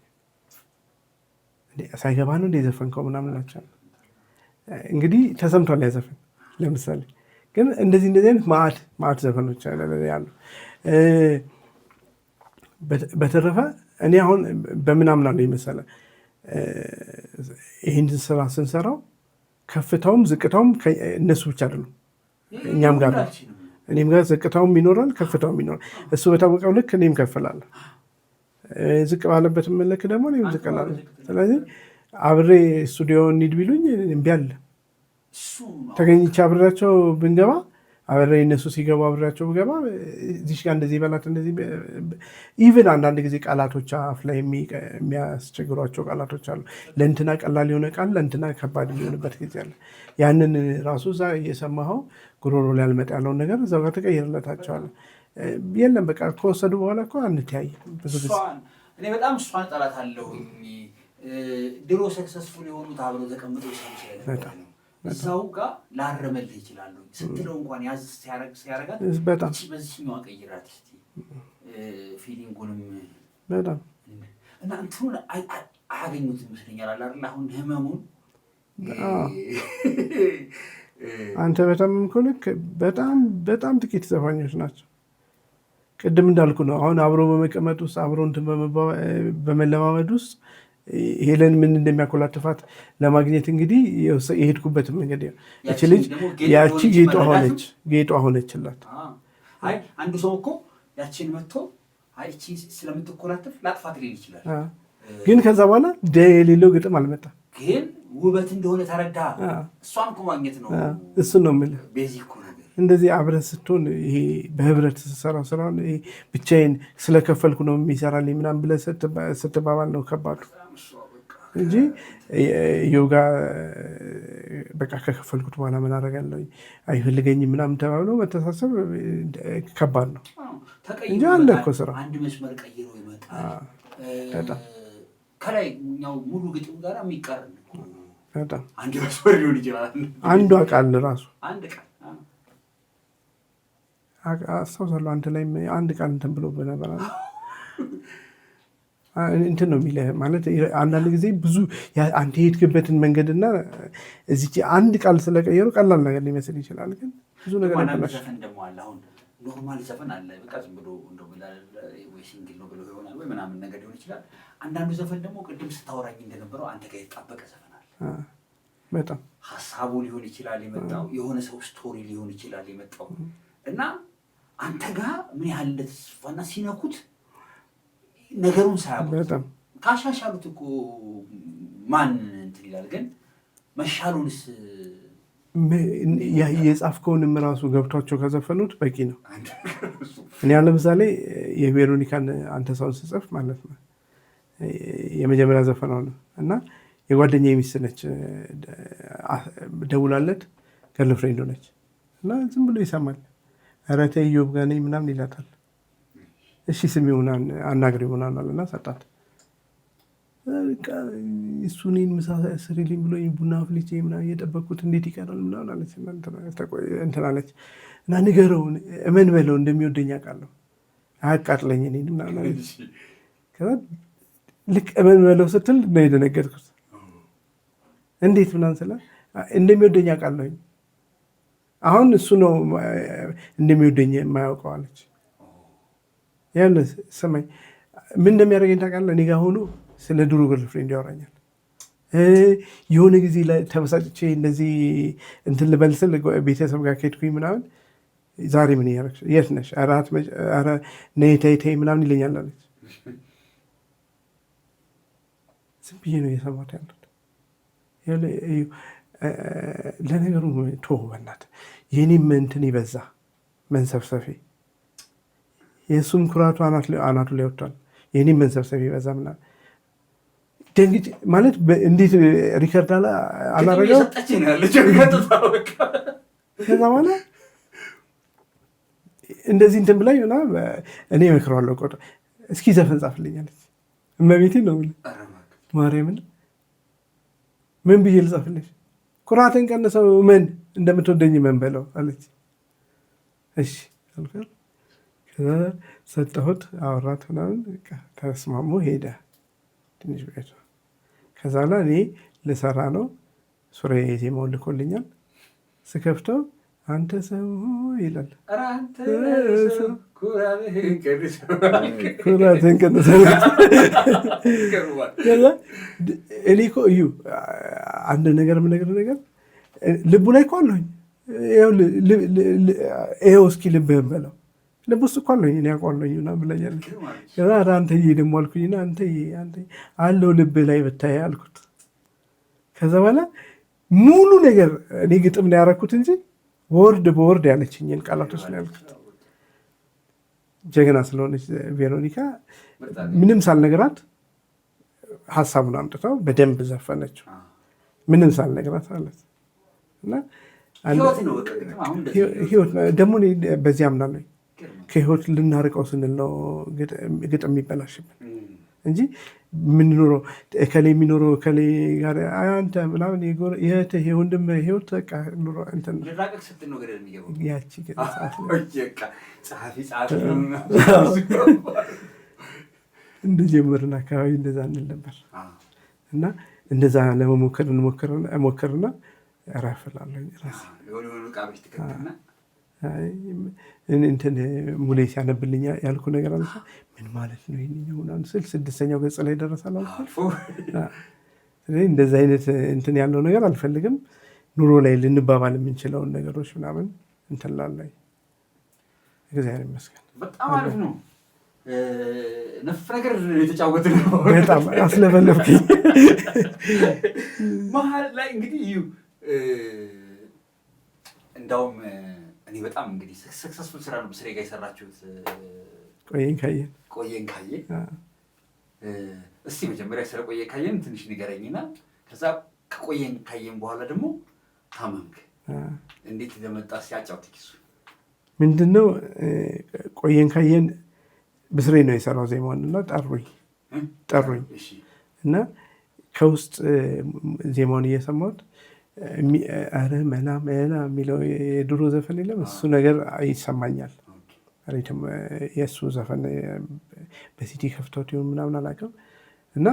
ሳይገባ ነው እንደ ዘፈንከው ምናምን ናቸው። እንግዲህ ተሰምቷል ያዘፈን ለምሳሌ ግን እንደዚህ አይነት ማዕት ዘፈኖች ያሉ። በተረፈ እኔ አሁን በምናምን አለው ይመሰለ ይህን ስራ ስንሰራው ከፍታውም ዝቅታውም እነሱ ብቻ አይደሉም፣ እኛም ጋር ነው። እኔም ጋር ዝቅታውም ይኖራል፣ ከፍታውም ይኖራል። እሱ በታወቀው ልክ እኔም ከፍላለሁ፣ ዝቅ ባለበት ልክ ደግሞ እኔም ዝቅ እላለሁ። ስለዚህ አብሬ ስቱዲዮ እንሂድ ቢሉኝ እምቢ አለ። ተገኝቼ አብሬያቸው ብንገባ አብሬ እነሱ ሲገቡ አብሬያቸው ብገባ እዚህ ጋር እንደዚህ በላት እንደዚህ ኢቭን አንዳንድ ጊዜ ቃላቶች አፍ ላይ የሚያስቸግሯቸው ቃላቶች አሉ። ለእንትና ቀላል የሆነ ቃል ለእንትና ከባድ የሚሆንበት ጊዜ አለ። ያንን ራሱ እዛ እየሰማኸው ጉሮሮ ላይ አልመጣ ያለውን ነገር እዛው ጋር ተቀይርለታቸዋል። የለም በቃ ከወሰዱ በኋላ እኮ አንተያይም። ብዙ ጊዜ እኔ በጣም እሷን ጠላት አለሁኝ። ድሮ ሰክሰስፉል የሆኑት አብረው ተቀምጠው ይችላል እዛው ጋር ላረመልህ ይችላሉ ስትለው እንኳን ያዝ ሲያረጋት በጣም በዚህኛው ቀይራት እስቲ ፊሊንጉንም በጣም እና እንትኑን አያገኙት ይመስለኛል አይደል? አሁን ህመሙን አንተ በጣም ልክ በጣም ጥቂት ዘፋኞች ናቸው። ቅድም እንዳልኩ ነው። አሁን አብሮ በመቀመጥ ውስጥ አብሮ እንትን በመለማመድ ውስጥ ሄለን ምን እንደሚያኮላትፋት ለማግኘት እንግዲህ የሄድኩበትን መንገድ እቺ ልጅ ያቺ ጌጧ ሆነችላት። አይ አንዱ ሰው እኮ ያቺን መጥቶ አይ እቺ ስለምትኮላትፍ ላጥፋት ሊል ይችላል። ግን ከዛ በኋላ የሌለው ግጥም አልመጣም። ግን ውበት እንደሆነ ተረዳ። እሷን እኮ ማግኘት ነው። እሱን ነው የምልህ። ቤዚክ እኮ ነገር እንደዚህ አብረህ ስትሆን ይሄ በህብረት ስትሰራው ስራ ብቻዬን ስለከፈልኩ ነው የሚሰራልኝ ምናምን ብለህ ስትባባል ነው ከባዱ እንጂ ዮጋ በቃ ከከፈልኩት በኋላ ምን አደርጋለሁ አይፈልገኝም ምናምን ተባብለው መተሳሰብ ከባድ ነው እንጂ አለ እኮ ስራ። አንድ መስመር ቀይሮ ይመጣል። ከላይ ያው ሙሉ ግጥም ጋር የሚቀርብ በጣም አንድ መስመር ሊሆን ይችላል። አንዷ ቃል ራሱ አንድ ቃል አስታውሳለሁ። አንተ ላይ አንድ ቃል እንትን ብሎ ነበር እንትን ነው የሚልህ ማለት አንዳንድ ጊዜ ብዙ አንተ የሄድክበትን መንገድና እዚህ አንድ ቃል ስለቀየሩ ቀላል ነገር ሊመስል ይችላል፣ ግን ብዙ ነገር ያበላሽ። ዘፈን ደግሞ አለ። አሁን ኖርማል ዘፈን አለ፣ በቃ ዝም ብሎ እንደው ወይ ሲንግል ነው ብሎ ይሆናል ወይ ምናምን ነገር ሊሆን ይችላል። አንዳንዱ ዘፈን ደግሞ ቅድም ስታወራኝ እንደነበረው አንተ ጋር የተጣበቀ ዘፈን አለ። በጣም ሀሳቡ ሊሆን ይችላል የመጣው የሆነ ሰው ስቶሪ ሊሆን ይችላል የመጣው እና አንተ ጋር ምን ያህል እንደተስፋና ሲነኩት ነገሩን ሳያውቁት ካሻሻሉት እኮ ማን እንትን ይላል። ግን መሻሉንስ የጻፍከውንም ራሱ ገብቷቸው ከዘፈኑት በቂ ነው። እኔ ለምሳሌ የቬሮኒካን አንተ ሰውን ስጽፍ ማለት ነው የመጀመሪያ ዘፈናው ነው እና የጓደኛ ሚስት ነች። ደውላለት ገርል ፍሬንድ ሆነች እና ዝም ብሎ ይሰማል። ኧረ ተይ ኢዮብ ጋር ነኝ ምናምን ይላታል። እሺ ስሚ ሆናን አናግሪ ሆናናል እና ሰጣት። እሱ እኔን ምሳ ስሪልኝ ብሎኝ ቡና አፍልቼ ምናምን እየጠበቅኩት እንዴት ይቀራል ምናምን አለች። እንትን አለች እና ንገረው እመን በለው እንደሚወደኝ አውቃለሁ አያቃጥለኝ እኔን ምናምን አለች። ከዛ ልክ እመን በለው ስትል ነው የደነገጥኩት። እንዴት ምናምን ስላ እንደሚወደኝ አውቃለሁኝ አሁን እሱ ነው እንደሚወደኝ የማያውቀው አለች። ያን ሰማኝ ምን እንደሚያደርገኝ ታውቃለህ? እኔ ጋር ሆኖ ስለ ድሮ ገርልፍሬንድ ያወራኛል። የሆነ ጊዜ ላይ ተበሳጭቼ እንደዚህ እንትን ልበል ስል ቤተሰብ ጋር ከሄድኩኝ ምናምን ዛሬ ምን እያደረግሽ የት ነሽ? ኧረ ነይ ተይ ተይ ምናምን ይለኛል አለች። ዝም ብዬ ነው እየሰማሁት ያለሁት። ለነገሩ ቶ በእናትህ የኔም እንትን ይበዛ መንሰብሰፌ፣ የእሱም ኩራቱ አናቱ ላይ ወጥቷል። የኔም መንሰብሰፌ ይበዛ ምናምን ደንግጬ ማለት እንዴት ሪከርድ አላረገው። ከዛ በኋላ እንደዚህ እንትን ብላኝ ሆና እኔ እመክረዋለሁ። ቆጥ እስኪ ዘፈን ጻፍልኛለች። እመቤቴን ነው ማርያምን ምን ብዬ ልጻፍልሽ? ኩራትን ቀንሰው ምን እንደምትወደኝ ምን በለው አለች። እሺ አልኩት። ከዛ ሰጠሁት፣ አወራት ምናምን ተስማሙ፣ ሄደ ትንሽ ቤቱ። ከዛ ላይ እኔ ልሰራ ነው፣ ሱሬ ዜማውን ልኮልኛል። ስከፍተው አንተ ሰው ይላል። ኩራትን ቀንሰው እኔ እኮ እዩ አንድ ነገር የምነግርህ ነገር ልቡ ላይ እኮ አለሁኝ። ይኸው እስኪ ልብህን በለው ልብ ውስጥ እኮ አለሁኝ እኔ አውቀዋለሁኝ ምናምን ብላኛለች። ከዛ አንተዬ ደግሞ አልኩኝና አንተዬ አለው ልብህ ላይ ብታይ አልኩት። ከዛ በኋላ ሙሉ ነገር እኔ ግጥም ነው ያደረኩት እንጂ ወርድ በወርድ ያለችኝን ቃላቶች ነው ያልኩት። ጀግና ስለሆነች ቬሮኒካ ምንም ሳልነግራት ሀሳቡን አምጥተው በደንብ ዘፈነችው። ምንም ሳልነግራት ማለት እና ህይወት ደግሞ በዚህ አምናለሁ። ከህይወት ልናርቀው ስንል ነው ግጥም የሚበላሽብን እንጂ የምንኖረው እከሌ የሚኖረው እከሌ ጋር አንተ ምናምን የወንድም ህይወት ያቺ እንደጀመርን አካባቢ እንደዛ እንል ነበር እና እንደዛ ለመሞከር ሞክርና እራፍላለሁ እንትን ሙሌ ሲያነብልኛ ያልኩ ነገር አለ። ምን ማለት ነው ይሄንኛው ምናምን ስል 6ኛው ገጽ ላይ ደረሳል አልኩ። እንደዚህ አይነት እንትን ያለው ነገር አልፈልግም። ኑሮ ላይ ልንባባል የምንችለውን ነገሮች ምናምን እንትን ላለኝ እግዚአብሔር ይመስገን። በጣም አሪፍ ነው። ነፍ ነገር የተጫወተ ነው። በጣም አስለፈለፍከኝ። መሀል ላይ እንግዲህ እንዳውም እኔ በጣም እንግዲህ ሰክሰስፉል ስራ ነው ብስሬ ጋር የሰራችሁት። ቆየን ካየን እስቲ መጀመሪያ ስለ ቆየን ካየን ትንሽ ንገረኝና ከዛ ከቆየን ካየን በኋላ ደግሞ ታመምክ። እንዴት እንደመጣ ሲያጫውትክ። እሱ ምንድነው ቆየን ካየን ብስሬ ነው የሰራው ዜማውንና ጠሩኝ እና ከውስጥ ዜማውን እየሰማሁት አረ መላ መላ የሚለው የድሮ ዘፈን የለም እሱ ነገር ይሰማኛል። የእሱ ዘፈን በሲዲ ከፍቶት ይሁን ምናምን አላውቅም እና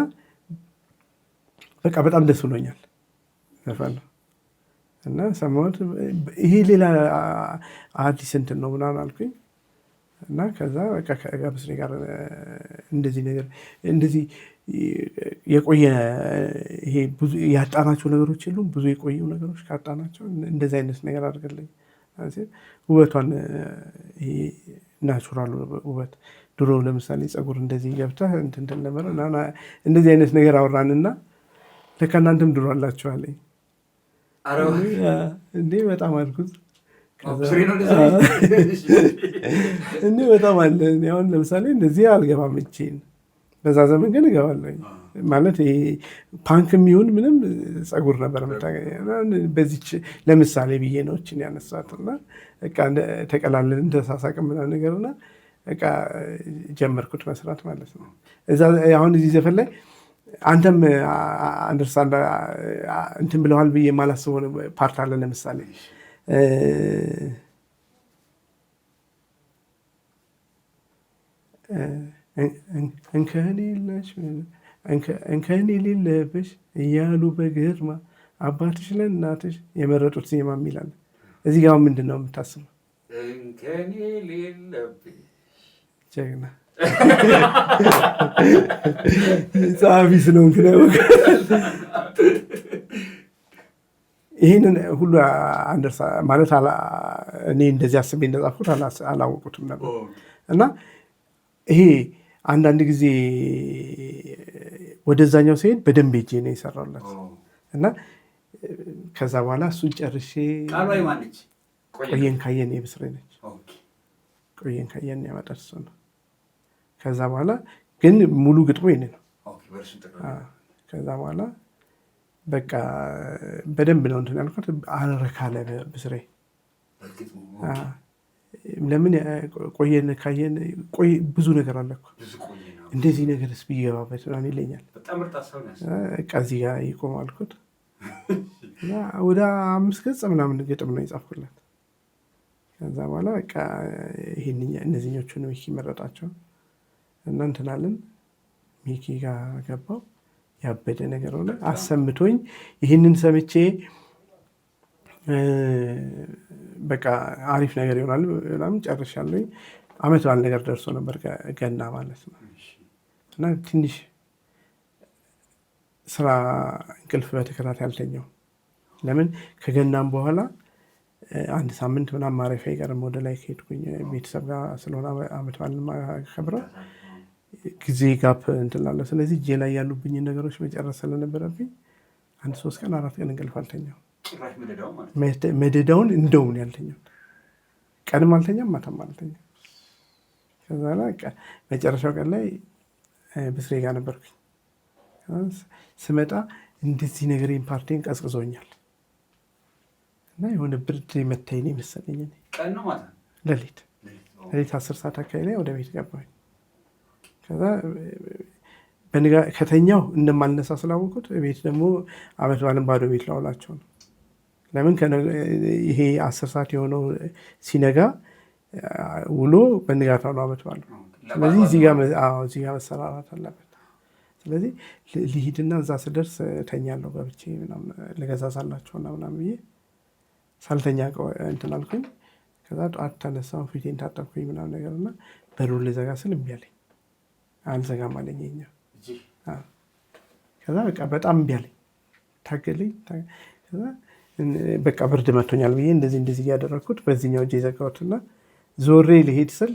በቃ በጣም ደስ ብሎኛል ዘፈን እና ሰማሁት። ይሄ ሌላ አዲስ እንትን ነው ምናምን አልኩኝ እና ከዛ በቃ ከብስሬ ጋር እንደዚህ ነገር እንደዚህ የቆየ ይሄ ብዙ ያጣናቸው ነገሮች የሉም። ብዙ የቆዩ ነገሮች ካጣናቸው እንደዚህ አይነት ነገር አድርገልኝ ውበቷን ይሄ ናቹራል ውበት ድሮ ለምሳሌ ፀጉር እንደዚህ ገብተህ እንትን ነበር እና እንደዚህ አይነት ነገር አወራንና ለካ እናንተም ድሮ አላችኋለኝ እንዴ በጣም አልኩት። እንዴ በጣም አለ። አሁን ለምሳሌ እንደዚህ አልገባም እቺን በዛ ዘመን ግን እገባለሁ ማለት ይሄ ፓንክ የሚሆን ምንም ፀጉር ነበር የምታገኘው። በዚች ለምሳሌ ብዬ ነው እችን ያነሳትና በቃ ተቀላለልን ተሳሳቅን ምናምን ነገርና በቃ ጀመርኩት መስራት ማለት ነው። እዛ አሁን እዚህ ዘፈን ላይ አንተም አንደርስታንድ እንትን ብለዋል ብዬ የማላስበው ፓርት አለ። ለምሳሌ እንከን የሌለብሽ እያሉ በግርማ አባትሽ ለእናትሽ የመረጡት ዜማ የሚላል እዚህ ጋር ምንድን ነው የምታስበው? እንከን የሌለብሽ ጀግና ጸሐፊ ስለሆንክ ነው። ይህንን ሁሉ አንደርሳ ማለት እኔ እንደዚህ አስቤ እንደጻፍኩት አላወቁትም ነበር። እና ይሄ አንዳንድ ጊዜ ወደዛኛው ሲሄድ በደንብ ሄጄ ነው የሰራሁለት እና ከዛ በኋላ እሱን ጨርሼ ቆየን ካየን የብስሬ ነች። ቆየን ካየን ያመጣል እሱ ነው። ከዛ በኋላ ግን ሙሉ ግጥሞ ይሄን ነው። ከዛ በኋላ በቃ በደንብ ነው እንትን ያልኩት። አረካለ ብስሬ ለምን ቆየን ካየን ብዙ ነገር አለ እኮ እንደዚህ ነገርስ ቢገባበት ምናምን ይለኛል። እዚህ ጋር ይቆም አልኩት። ወደ 5 ገጽ ምናምን ግጥም ነው የጻፍኩለት። ከዛ በኋላ በቃ እነዚህኞቹን ሚኪ መረጣቸው እና እንትን አለን። ሚኪ ጋር ገባው። ያበደ ነገር ሆነ። አሰምቶኝ ይህንን ሰምቼ በቃ አሪፍ ነገር ይሆናል ምናምን ጨርሻለሁ። ዓመት በዓል ነገር ደርሶ ነበር ገና ማለት ነው። እና ትንሽ ስራ እንቅልፍ በተከታታይ አልተኛው። ለምን ከገናም በኋላ 1 ሳምንት ምናምን ማረፊያ ይቀርም ወደ ላይ ከሄድኩኝ ቤተሰብ ጋር ስለሆነ ዓመት በዓል ማከብረው ጊዜ ጋፕ እንትን እላለሁ። ስለዚህ እጄ ላይ ያሉብኝን ነገሮች መጨረስ ስለነበረብኝ 1 3 ቀን 4 ቀን እንቅልፍ አልተኛው። መደዳውን እንደውም ያልተኛው ቀንም አልተኛም ማታም አልተኛም። ከዛ ላይ መጨረሻው ቀን ላይ ብስሬ ጋር ነበርኩኝ። ስመጣ እንደዚህ ነገር ኢምፓርቴን ቀዝቅዞኛል እና የሆነ ብርድ መታኝ ነው መሰለኝ። ቀን ነው ማለት ሌሊት 10 ሰዓት አካባቢ ላይ ወደ ቤት ገባኝ። ከዛ ከተኛው እንደማልነሳ ስላወቁት ቤት ደግሞ ዓመት በዓልን ባዶ ቤት ላውላቸው ነው። ለምን ይሄ 10 ሰዓት የሆነው ሲነጋ ውሎ በንጋታው ነው ዓመት በዓሉ። ስለዚህ እዚህ ጋር መሰራራት አለበት። ስለዚህ ልሂድና እዛ ስደርስ ተኛለሁ ገብቼ ምናምን ልገዛዛላቸውና ምናምን ብዬ ሳልተኛ እንትን አልኩኝ። ከዛ ጠዋት ተነሳሁ፣ ፊቴን ታጠብኩኝ ምናምን ነገርና በሩን ልዘጋ ስል እምቢ አለኝ። አልዘጋም አለኝ ይኸኛው። ከዛ በቃ በጣም እምቢ አለኝ፣ ታገለኝ። ከዛ በቃ ብርድ መቶኛል ብዬ እንደዚህ እያደረግኩት በዚህኛው እጄ ዘጋሁትና ዞሬ ልሄድ ስል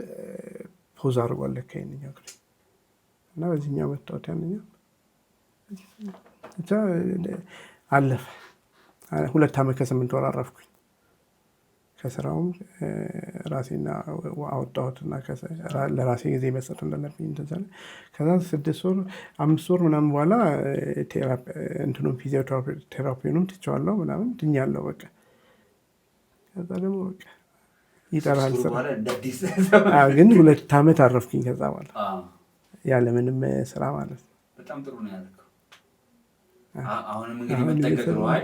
ፖዝ አድርጓል ለካ ይኸኛው እግሬ እና በዚህኛው መታወት ያንኛው ብቻ አለፈ። 2 ዓመት ከ8 ወር አረፍኩኝ። ከስራውም ራሴና አወጣሁትና ለራሴ ጊዜ መስጠት እንዳለብኝ እንደዛ። ከዛ 6 ወር 5 ወር ምናምን በኋላ እንትኑን ፊዚዮቴራፒውንም ትቼዋለሁ ምናምን ድኛለሁ በቃ። ከዛ ደግሞ በቃ ይጠራል ስራ ግን 2 ዓመት አረፍኩኝ ከዛ በኋላ ያለምንም ስራ ማለት ነው። በጣም ጥሩ ነው ያልከው። አሁንም እንግዲህ መጠንቀቅ ነው። አይ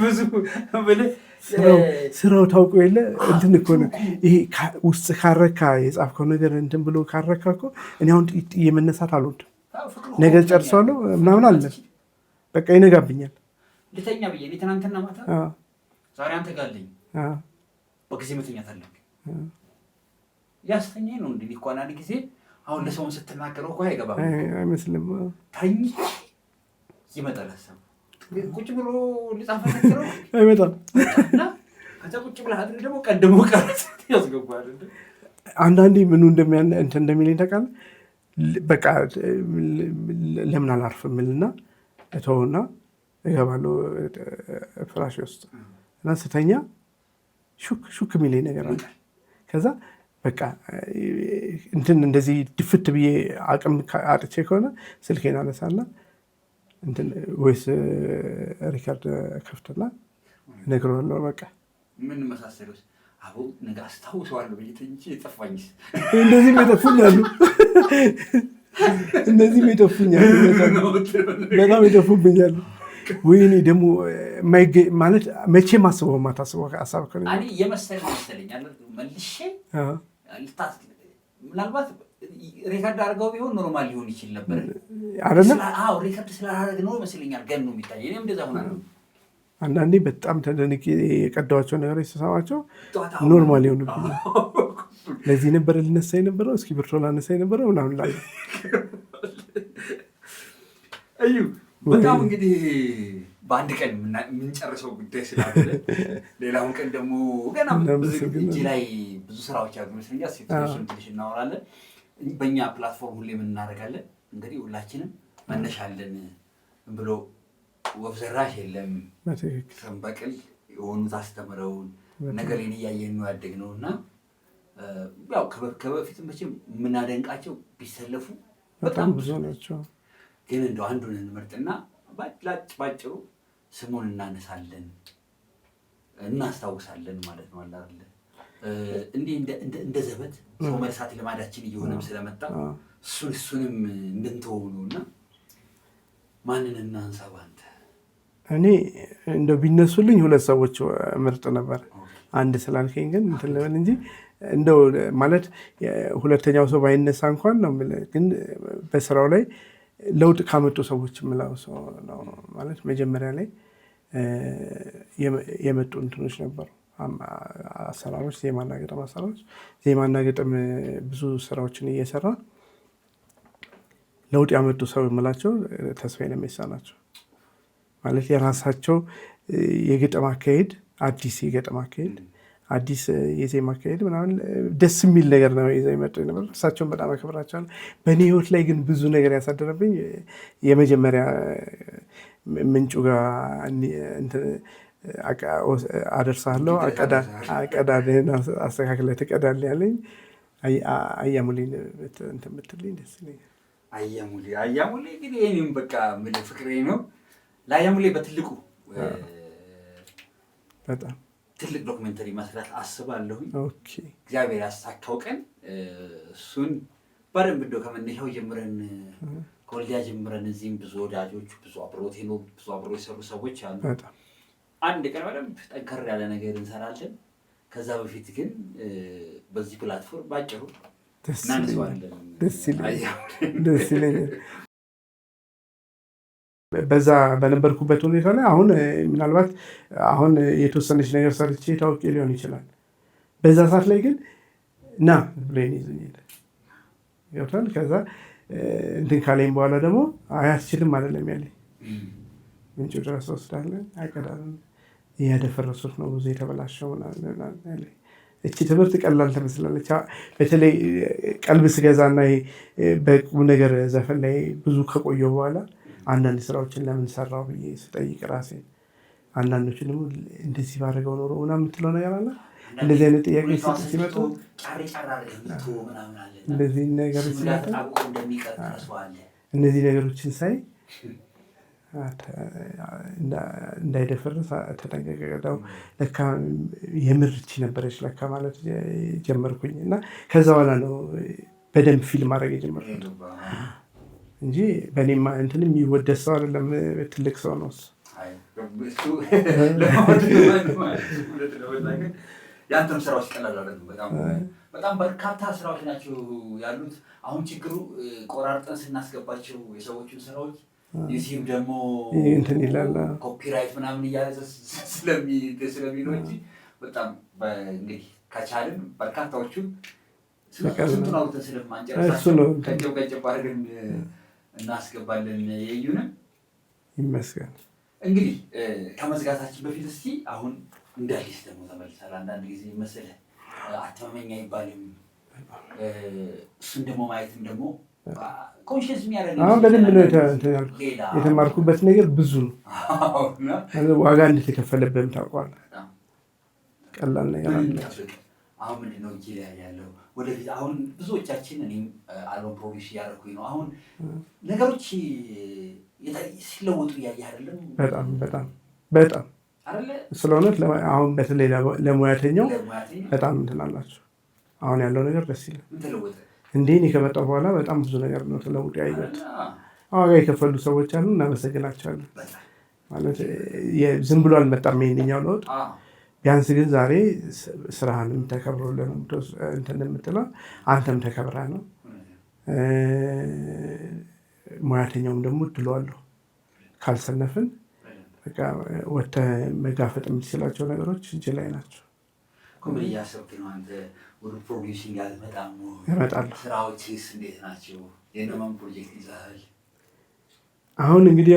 ብዙ ብለህ ስራው ታውቆ የለ እንትን እኮ ነው ይሄ ውስጥ ካረካ የጻፍከው ነገር እንትን ብሎ ካረካ እኮ እኔ አሁን የመነሳት አልወድም። ነገር ጨርሰዋለሁ ምናምን አለ በቃ ይነጋብኛል። ልተኛ ብዬ እኔ ትናንትና ማታ ዛሬ አንተ ጋር አለኝ በጊዜ መተኛት አለብኝ ያስተኛኝ ነው። እንዴ እኮ አንድ ጊዜ አሁን ለሰውን ስትናገረው እኮ አይገባም አይመስልም። ታኝ ይመጣል ሀሳብ ቁጭ ብሎ ሊጻፈው አይመጣም። ከዛ ቁጭ ብለህ አድርገህ ደግሞ ቀድሞ ቀረት ያስገባል። አንዳንዴ ምኑ እንደሚለኝ ታውቃለህ? በቃ ለምን አላርፍም እልና እተውና እገባለሁ ፍራሽ ውስጥ እና ስተኛ ሹክ የሚለኝ ነገር አለ። ከዛ በቃ እንትን እንደዚህ ድፍት ብዬ አቅም አጥቼ ከሆነ ስልኬን አነሳና እንትን ወይስ ሪከርድ ከፍትና እነግረዋለሁ። በቃ ምን መሳሰሉት አቦ ነገ አስታውሰዋለሁ ብዬ እንጂ የጠፋኝስ እንደዚህም የጠፉኛሉ በጣም የጠፉብኛሉ። ወይኔ ደግሞ ማለት መቼም አስበው ማታስበው ሀሳብ ከሆነ እኔ የመሰለኝ አለ መልሼ ምናልባት ሪከርድ አድርገው ቢሆን ኖርማል ሊሆን ይችል ነበር አይደለም። አዎ ሪከርድ ስላደረግ ነው መስለኛል ገን ነው የሚታየው። እኔም እንደዛ ሆነ ነው አንዳንዴ በጣም ተደንቄ የቀዳኋቸው ነገሮች ስሰማቸው ኖርማል ይሆኑብኛል። ለዚህ ነበር ልነሳ የነበረው እስክሪብቶ ላነሳ የነበረው ምናምን ላይ እዩ። በጣም እንግዲህ በአንድ ቀን የምንጨርሰው ጉዳይ ስላለ ሌላውን ቀን ደግሞ ገና እጅ ላይ ብዙ ስራዎች ያሉ ይመስለኛል። ሴቶችን ትንሽ እናወራለን። በእኛ ፕላትፎርም ሁሌ ምን እናደርጋለን እንግዲህ ሁላችንም መነሻለን ብሎ ወፍ ዘራሽ የለም ሰንበቅል የሆኑት አስተምረውን ነገሬን እያየን ነው ያደግነው እና ያው ከበፊትም መቼም የምናደንቃቸው ቢሰለፉ በጣም ብዙ ናቸው። ግን እንደው አንዱን እንመርጥና ባጭሩ ስሙን እናነሳለን እናስታውሳለን ማለት ነው። አላለ እንዲህ እንደ ዘበት ሰው መርሳት ልማዳችን እየሆነም ስለመጣ እሱንም እንድንተው ነው እና ማንን እናንሳ ባንተ? እኔ እንደው ቢነሱልኝ 2 ሰዎች ምርጥ ነበር። አንድ ስላልከኝ ግን እንትን ልበል እንጂ እንደው ማለት ሁለተኛው ሰው ባይነሳ እንኳን ነው የምልህ። ግን በስራው ላይ ለውጥ ካመጡ ሰዎች የምለው ሰው ነው ማለት መጀመሪያ ላይ የመጡ እንትኖች ነበሩ አሰራሮች፣ ዜማና ግጥም አሰራሮች። ዜማና ግጥም ብዙ ስራዎችን እየሰራ ለውጥ ያመጡ ሰው የምላቸው ተስፋዬ ለሜሳ ናቸው። ማለት የራሳቸው የግጥም አካሄድ፣ አዲስ የግጥም አካሄድ፣ አዲስ የዜማ አካሄድ ምናምን ደስ የሚል ነገር ነው ይዘው የመጡ ነበር። እሳቸውን በጣም አከብራቸዋለሁ። በእኔ ህይወት ላይ ግን ብዙ ነገር ያሳደረብኝ የመጀመሪያ ምንጩ ጋር አደርሳለሁ አቀዳድህን አስተካክለህ ትቀዳለህ ያለኝ አያሙሌን እንትን የምትልኝ ደስ ይለኛል። አያሙሌ እንግዲህ እኔም በቃ ምን ፍቅሬ ነው ለአያሙሌ በትልቁ በጣም ትልቅ ዶክመንተሪ መስራት አስባለሁ። ኦኬ እግዚአብሔር ያሳካው ቀን እሱን በደንብ እንደው ከመነሻው ጀምረን ከወልዲያ ጀምረን እዚህም ብዙ ወዳጆቹ ብዙ አብሮት ነው ብዙ አብሮ የሰሩ ሰዎች አሉ። አንድ ቀን በደንብ ጠንከር ያለ ነገር እንሰራለን። ከዛ በፊት ግን በዚህ ፕላትፎርም ባጭሩ እናነሳዋለን። ደስ ይለኛል። በዛ በነበርኩበት ሁኔታ ላይ አሁን ምናልባት አሁን የተወሰነች ነገር ሰርቼ ታውቂ ሊሆን ይችላል። በዛ ሰዓት ላይ ግን ና ብለን ይዘኛል ይወጣል። ከዛ እንትን ካለኝ በኋላ ደግሞ አያስችልም አይደለም ያለኝ ምንጭ ድረስ ወስዳለን አቀዳለን እያደፈረሱት ነው ብዙ የተበላሸው ያለኝ። እቺ ትምህርት ቀላል ትመስላለች። በተለይ ቀልብ ስገዛና በቁም ነገር ዘፈን ላይ ብዙ ከቆየሁ በኋላ አንዳንድ ስራዎችን ለምን ሰራው ብዬ ስጠይቅ ራሴን አንዳንዶቹ ደግሞ እንደዚህ ባደረገው ኖሮ ምናምን የምትለው ነገር አለ። እንደዚህ አይነት ጥያቄዎች ሲመጡ እንደዚህ ነገሮች ሲመጡ እነዚህ ነገሮችን ሳይ እንዳይደፈርስ ተጠንቀቀው ለካ የምርች ነበረች ለካ ማለት ጀመርኩኝ እና ከዛ በኋላ ነው በደንብ ፊልም ማድረግ የጀመርኩት እንጂ በእኔማ እንትን የሚወደድ ሰው አይደለም። ትልቅ ሰው ነው እሱ። የአንተም ስራዎች ቀላል አይደሉም። በጣም በርካታ ስራዎች ናቸው ያሉት። አሁን ችግሩ ቆራርጠን ስናስገባቸው የሰዎቹን ስራዎች ዩቲዩብ ደግሞ እንትን ይላል ኮፒራይት ምናምን እያለ ስለሚለው እንጂ በጣም እንግዲህ ከቻልን በርካታዎቹን ስንቱን አውጥተን ስለማንጨርሳቸው ቀጨብ አድርገን እናስገባለን። የዩንም ይመስገን። እንግዲህ ከመዝጋታችን በፊት እስኪ አሁን እንደ አዲስ ደግሞ ተመልሳል። አንዳንድ ጊዜ መሰለህ አተመመኝ አይባልም። እሱን ደግሞ ማየትም ደግሞ ኮንሽንስ የሚያደርግ አሁን በደንብ ነው የተማርኩበት ነገር ብዙ ነው። ዋጋ እንደተከፈለብህም ታውቀዋለህ። ቀላል ነገር አለ። አሁን ምንድን ነው እጅ ላይ ያለው ወደፊት አሁን ብዙዎቻችን እኔም አልበም ፕሮዲስ እያደረኩኝ ነው። አሁን ነገሮች ሲለወጡ እያየህ አይደለም? በጣም ስለሆነ አሁን በተለይ ለሙያተኛው በጣም እንትን አላቸው። አሁን ያለው ነገር ደስ ይላል። እንዴ እኔ ከመጣሁ በኋላ በጣም ብዙ ነገር ነው ተለውጦ ያየሁት። ዋጋ የከፈሉ ሰዎች አሉ፣ እናመሰግናቸዋለን። ማለት ዝም ብሎ አልመጣም ይሄንኛው ለውጥ። ቢያንስ ግን ዛሬ ስራህንም ተከብሮልህ ነው እንትን የምትለው፣ አንተም ተከብረህ ነው። ሙያተኛውም ደግሞ እድሉ አለው። ካልሰነፍን በቃ ወጥተህ መጋፈጥ የምትችላቸው ነገሮች እጅ ላይ ናቸው። ምን እያሰብክ ነው አንተ? ወደ ፕሮዲውሲንግ አልመጣም? እመጣለሁ። ስራዎችስ እንዴት ናቸው? የነማን ፕሮጀክት ይዘሃል? አሁን እንግዲህ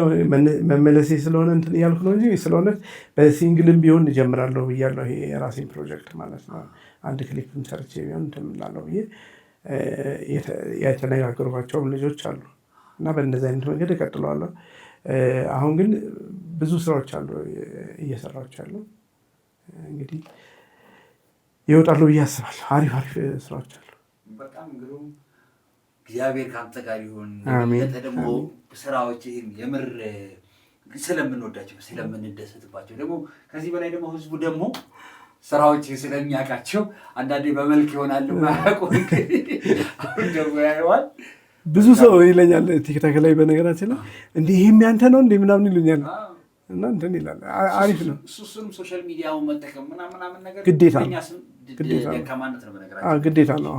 መመለሴ ስለሆነ እንትን እያልኩ ነው እንጂ ስለሆነ በሲንግልም ቢሆን እጀምራለሁ ብያለሁ። ይሄ የራሴን ፕሮጀክት ማለት ነው። አንድ ክሊፕም ሰርቼ ቢሆን እንትን እላለሁ ብዬ የተነጋገርኳቸውም ልጆች አሉ እና በእንደዚህ አይነት መንገድ እቀጥለዋለሁ። አሁን ግን ብዙ ስራዎች አሉ እየሰራቸው ያለው እንግዲህ ይወጣሉ ብዬ አስባለሁ። አሪፍ ስራዎች አሉ። በጣም ግሩም። እግዚአብሔር ከአንተ ጋር ይሁን። ደግሞ ስራዎች ይህን የምር ስለምንወዳቸው ስለምንደሰትባቸው ደግሞ ከዚህ በላይ ደግሞ ህዝቡ ደግሞ ስራዎች ስለሚያውቃቸው አንዳንዴ በመልክ ይሆናሉ ማያውቁ አሁን ደግሞ ያየዋል። ብዙ ሰው ይለኛል ቲክታክ ላይ በነገራችን ላይ እንዲህ ይህም ያንተ ነው እንዲህ ምናምን ይሉኛል እና እንትን ይላል። አሪፍ ነው። እሱንም ሶሻል ሚዲያውን መጠቀም ምናምን ነገር ግዴታ ነው። ግዴታ ነው።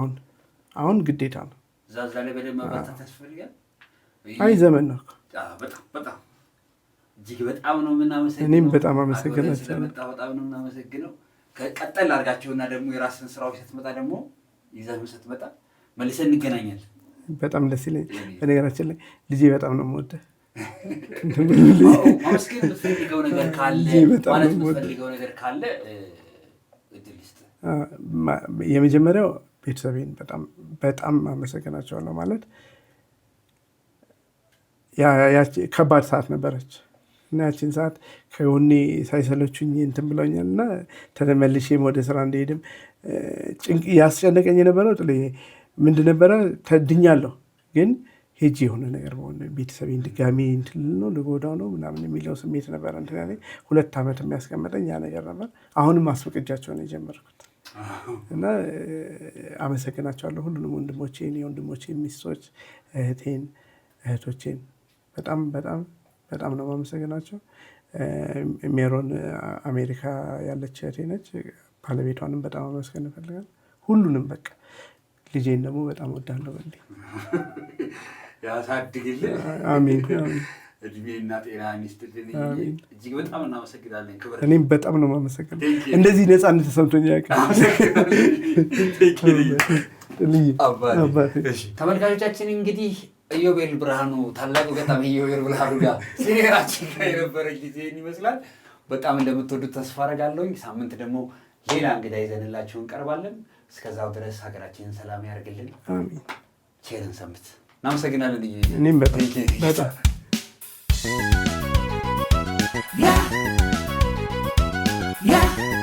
አሁን ግዴታ ነው። እዛ ላይ በደንብ መበርታት ያስፈልጋል። አይ ዘመን ነው። በጣም እጅግ በጣም ነው የምናመሰግነው። እኔም በጣም አመሰግናለሁ። በጣም ነው የምናመሰግነው። ቀጠል አድርጋቸውና ደግሞ የራስን ስራዎች ስትመጣ ደግሞ ይዘህ ስትመጣ መልሰን እንገናኛለን። በጣም ደስ ይለኝ። በነገራችን ላይ ልጄ በጣም ነው የምወደው። ማመስገን የምትፈልገው ነገር ካለ ማለት የምትፈልገው ነገር ካለ እድል ይስጥ። የመጀመሪያው ቤተሰቤን በጣም አመሰግናቸዋለሁ። ማለት ያቺ ከባድ ሰዓት ነበረች እና ያቺን ሰዓት ከጎኔ ሳይሰለቹኝ እንትን ብለውኛል እና ተመልሼም ወደ ስራ እንደሄድም ጭንቅ ያስጨነቀኝ የነበረው ምንድን ነበረ? ተድኛለሁ ግን ሄጂ የሆነ ነገር በሆነ ቤተሰቤን ድጋሚ እንትን ነው ልጎዳው ነው ምናምን የሚለው ስሜት ነበረ። እንትን ያኔ 2 ዓመት የሚያስቀምጠኝ ያ ነገር ነበር። አሁንም አስፈቅጃቸው ነው የጀመርኩት እና አመሰግናቸዋለሁ ሁሉንም ወንድሞቼን፣ የወንድሞቼን ሚስቶች፣ እህቶቼን በጣም ነው ማመሰግናቸው። ሜሮን አሜሪካ ያለች እህቴ ነች። ባለቤቷንም በጣም አመስገን እፈልጋለሁ። ሁሉንም በቃ ልጄን ደግሞ በጣም ወዳለሁ። በል ያሳድግልህ። አሜን። እድሜና ጤና ይስጥልኝ። እጅግ በጣም እናመሰግናለን። እኔም በጣም ነው የማመሰግነው። እንደዚህ ነፃነት ተሰምቶኝ ያውቃል። ተመልካቾቻችን እንግዲህ ኢዮቤል ብርሃኑ ታላቁ ገጣሚ ኢዮቤል ብርሃኑ ጋር ሲኔራችን ጋር የነበረ ጊዜ ይመስላል። በጣም እንደምትወዱት ተስፋ አደርጋለሁኝ። ሳምንት ደግሞ ሌላ እንግዳ ይዘንላችሁ እንቀርባለን። እስከዛው ድረስ ሀገራችንን ሰላም ያደርግልን። አሜን። ቸርን ሰንብት። እናመሰግናለን። እኔም በጣም Yeah.